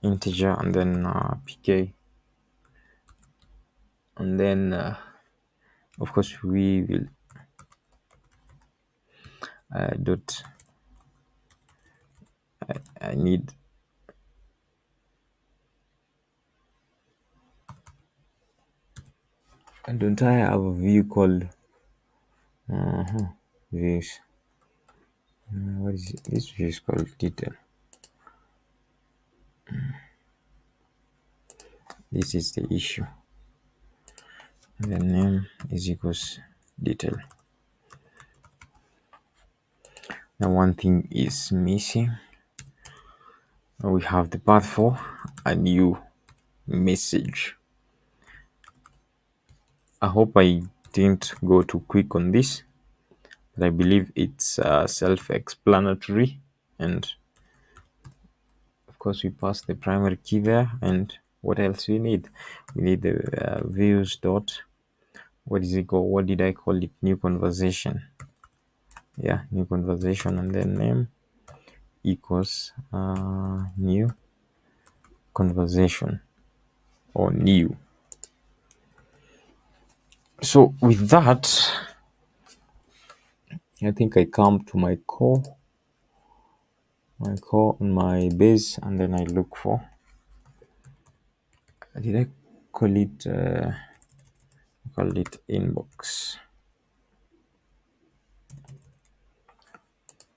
[SPEAKER 1] Integer and then pk, and then of course we will dot. I need don't I have a view called views? What is it? This view is called detail. This is the issue. The name is equals detail. Now one thing is missing. We have the path for a new message. I hope I didn't go too quick on this, but I believe it's self-explanatory. And of course, we pass the primary key there. And what else we need? We need the views dot. What is it called? What did I call it? New conversation. Yeah, new conversation, and then name equals new conversation or new. So with that, I think I come to my core on my base, and then I look for, did I call it inbox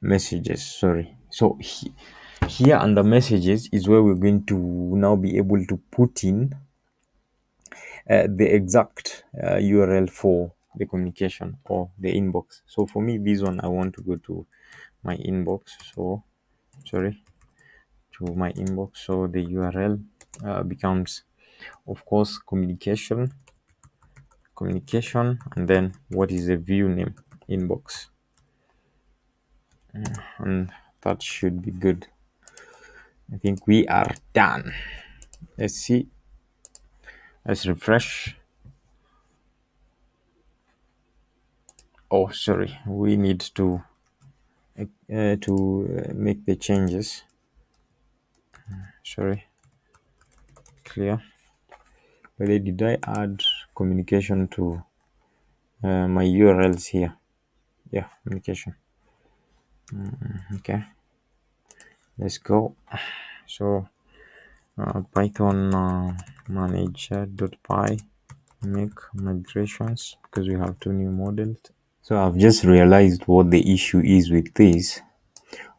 [SPEAKER 1] messages, sorry. So here under messages is where we're going to now be able to put in the exact URL for the communication or the inbox. So for me, this one, I want to go to my inbox. So sorry, to my inbox. So the URL becomes, of course, communication, and then what is the view name? Inbox. And that should be good. I think we are done. Let's see. Let's refresh. Oh, sorry. We need to make the changes. Sorry. Clear. But did I add communication to my URLs here? Yeah, communication. Okay. Let's go. So Python manager.py make migrations, because we have two new models. So I've just realized what the issue is with this.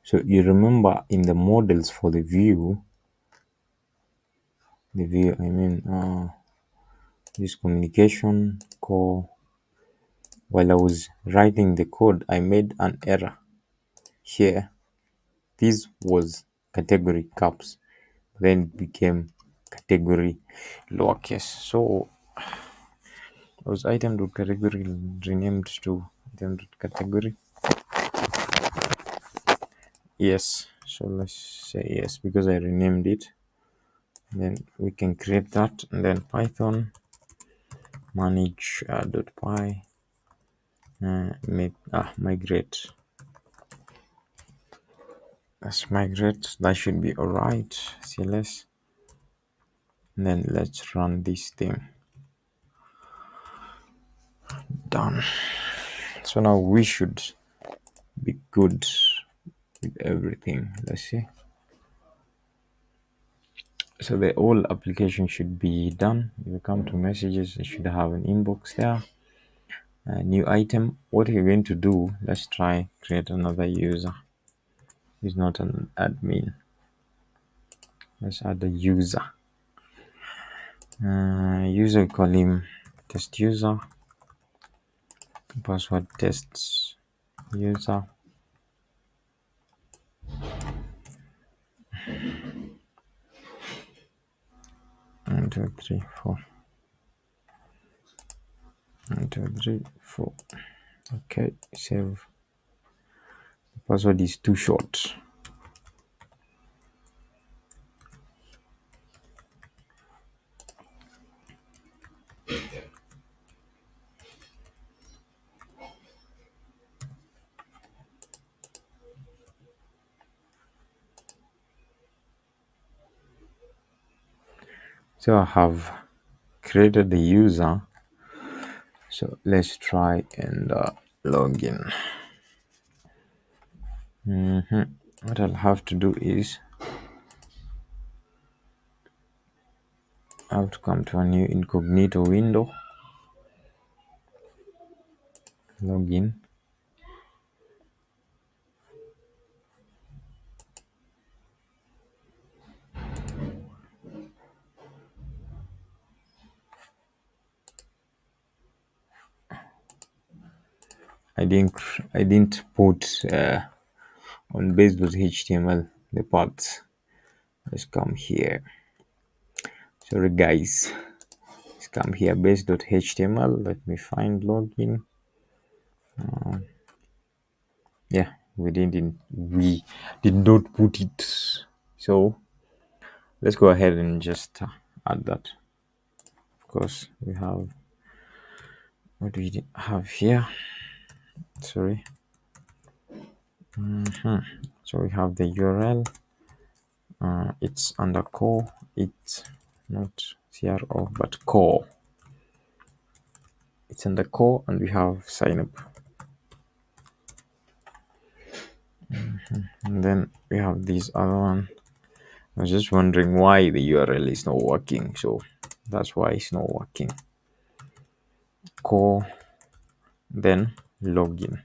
[SPEAKER 1] So you remember in the models for the view, I mean this communication core, while I was writing the code, I made an error here. This was category caps, then became category lowercase. So was item.category renamed to item.category? Yes. So let's say yes, because I renamed it. Then we can create that, and then Python manage .py make migrate. Let's migrate. That should be all right. CLS. And then let's run this thing. Done. So now we should be good with everything. Let's see. So the whole application should be done. If you come to messages, it should have an inbox there. A new item. What you're going to do, let's try create another user. He's not an admin. Let's add a user. User, call him test user. Password tests user. 1 2 3 4. 1 2 3 4. Okay, save. Password is too short. So I have created the user. So let's try and log in. What I'll have to do is I have to come to a new incognito window, log in. I didn't put on base.html the parts. Let's come here. Sorry guys. Let's come here, base.html. Let me find login. Yeah, we did not put it. So let's go ahead and just add that. Of course, we have what do we have here? Sorry. So we have the URL. It's underscore. It's not CRO but core. It's under core, and we have sign up. And then we have this other one. I was just wondering why the URL is not working. So that's why it's not working. Core, then login.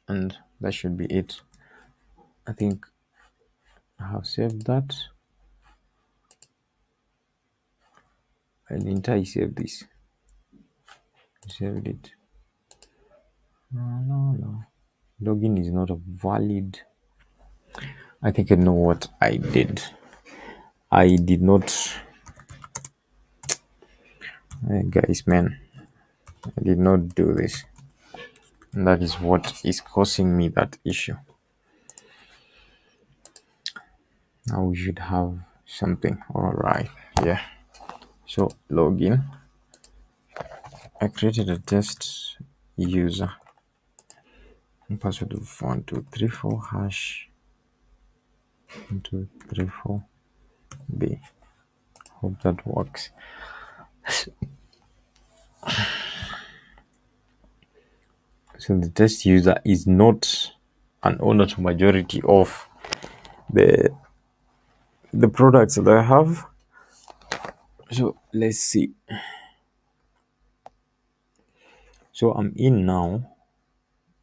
[SPEAKER 1] And that should be it. I think I have saved that. Didn't I save this? I saved it. No. Login is not a valid. I think I know what I did. I did not. Guys, man, I did not do this. And that is what is causing me that issue. Now we should have something. All right. Yeah. So login. I created a test user. Password of 1234 hash 1234 B. Hope that works. So the test user is not an owner to majority of the products that I have. So let's see. So I'm in now.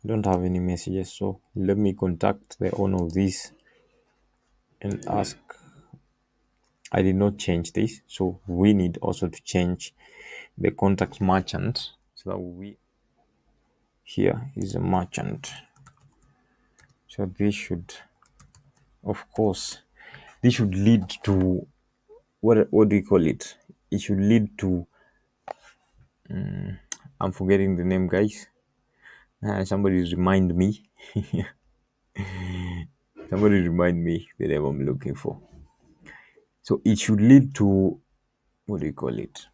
[SPEAKER 1] I don't have any messages. So let me contact the owner of this and ask. I did not change this. So we need also to change the contact merchant. So that we here is a merchant. So this should, of course, this should lead to what do you call it? It should lead to I'm forgetting the name, guys. Somebody remind me. Somebody remind me the name I'm looking for. So it should lead to what do you call it?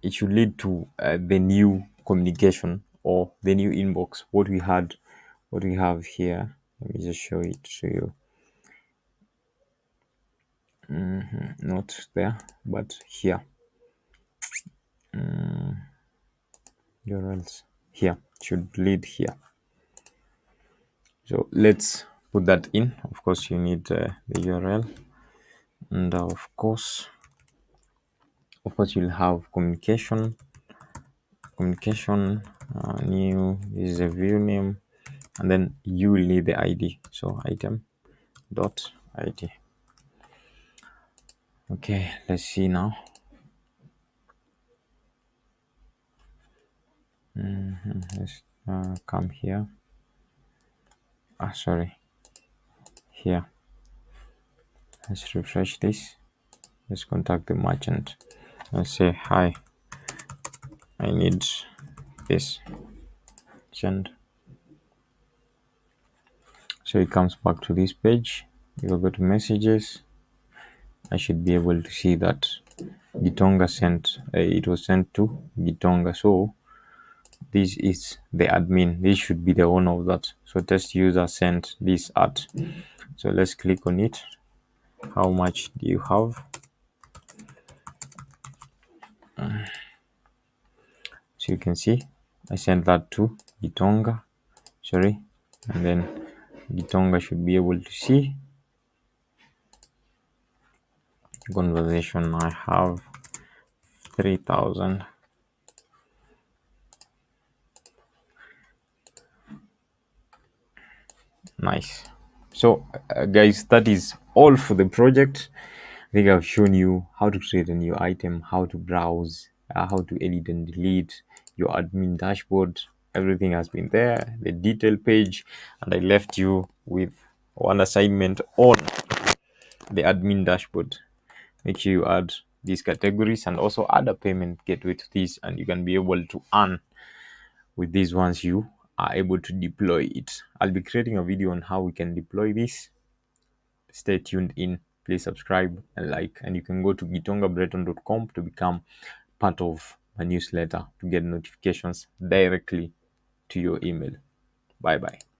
[SPEAKER 1] It should lead to the new communication or the new inbox. What we have here. Let me just show it to you. Not there, but here. URLs here should lead here. So let's put that in. Of course, you need the URL, and of course, you'll have communication. New is a view name, and then you will need the ID. So item dot ID. Okay, let's see now. Let's come here. Sorry. Here. Let's refresh this. Let's contact the merchant. Let's say, hi, I need this. Send. So it comes back to this page. You will go to messages. I should be able to see that Gitonga sent. It was sent to Gitonga. So this is the admin. This should be the owner of that. So test user sent this at. So let's click on it. How much do you have? So you can see I sent that to Gitonga. Sorry. And then Gitonga should be able to see conversation. I have 3,000. Nice. So guys, that is all for the project. I think I've shown you how to create a new item, how to browse, how to edit and delete your admin dashboard. Everything has been there, the detail page, and I left you with one assignment on the admin dashboard. Make sure you add these categories and also add a payment gateway to this, and you can be able to earn with these once you are able to deploy it. I'll be creating a video on how we can deploy this. Stay tuned in. Please subscribe and like, and you can go to gitongabreton.com to become part of my newsletter to get notifications directly to your email. Bye bye.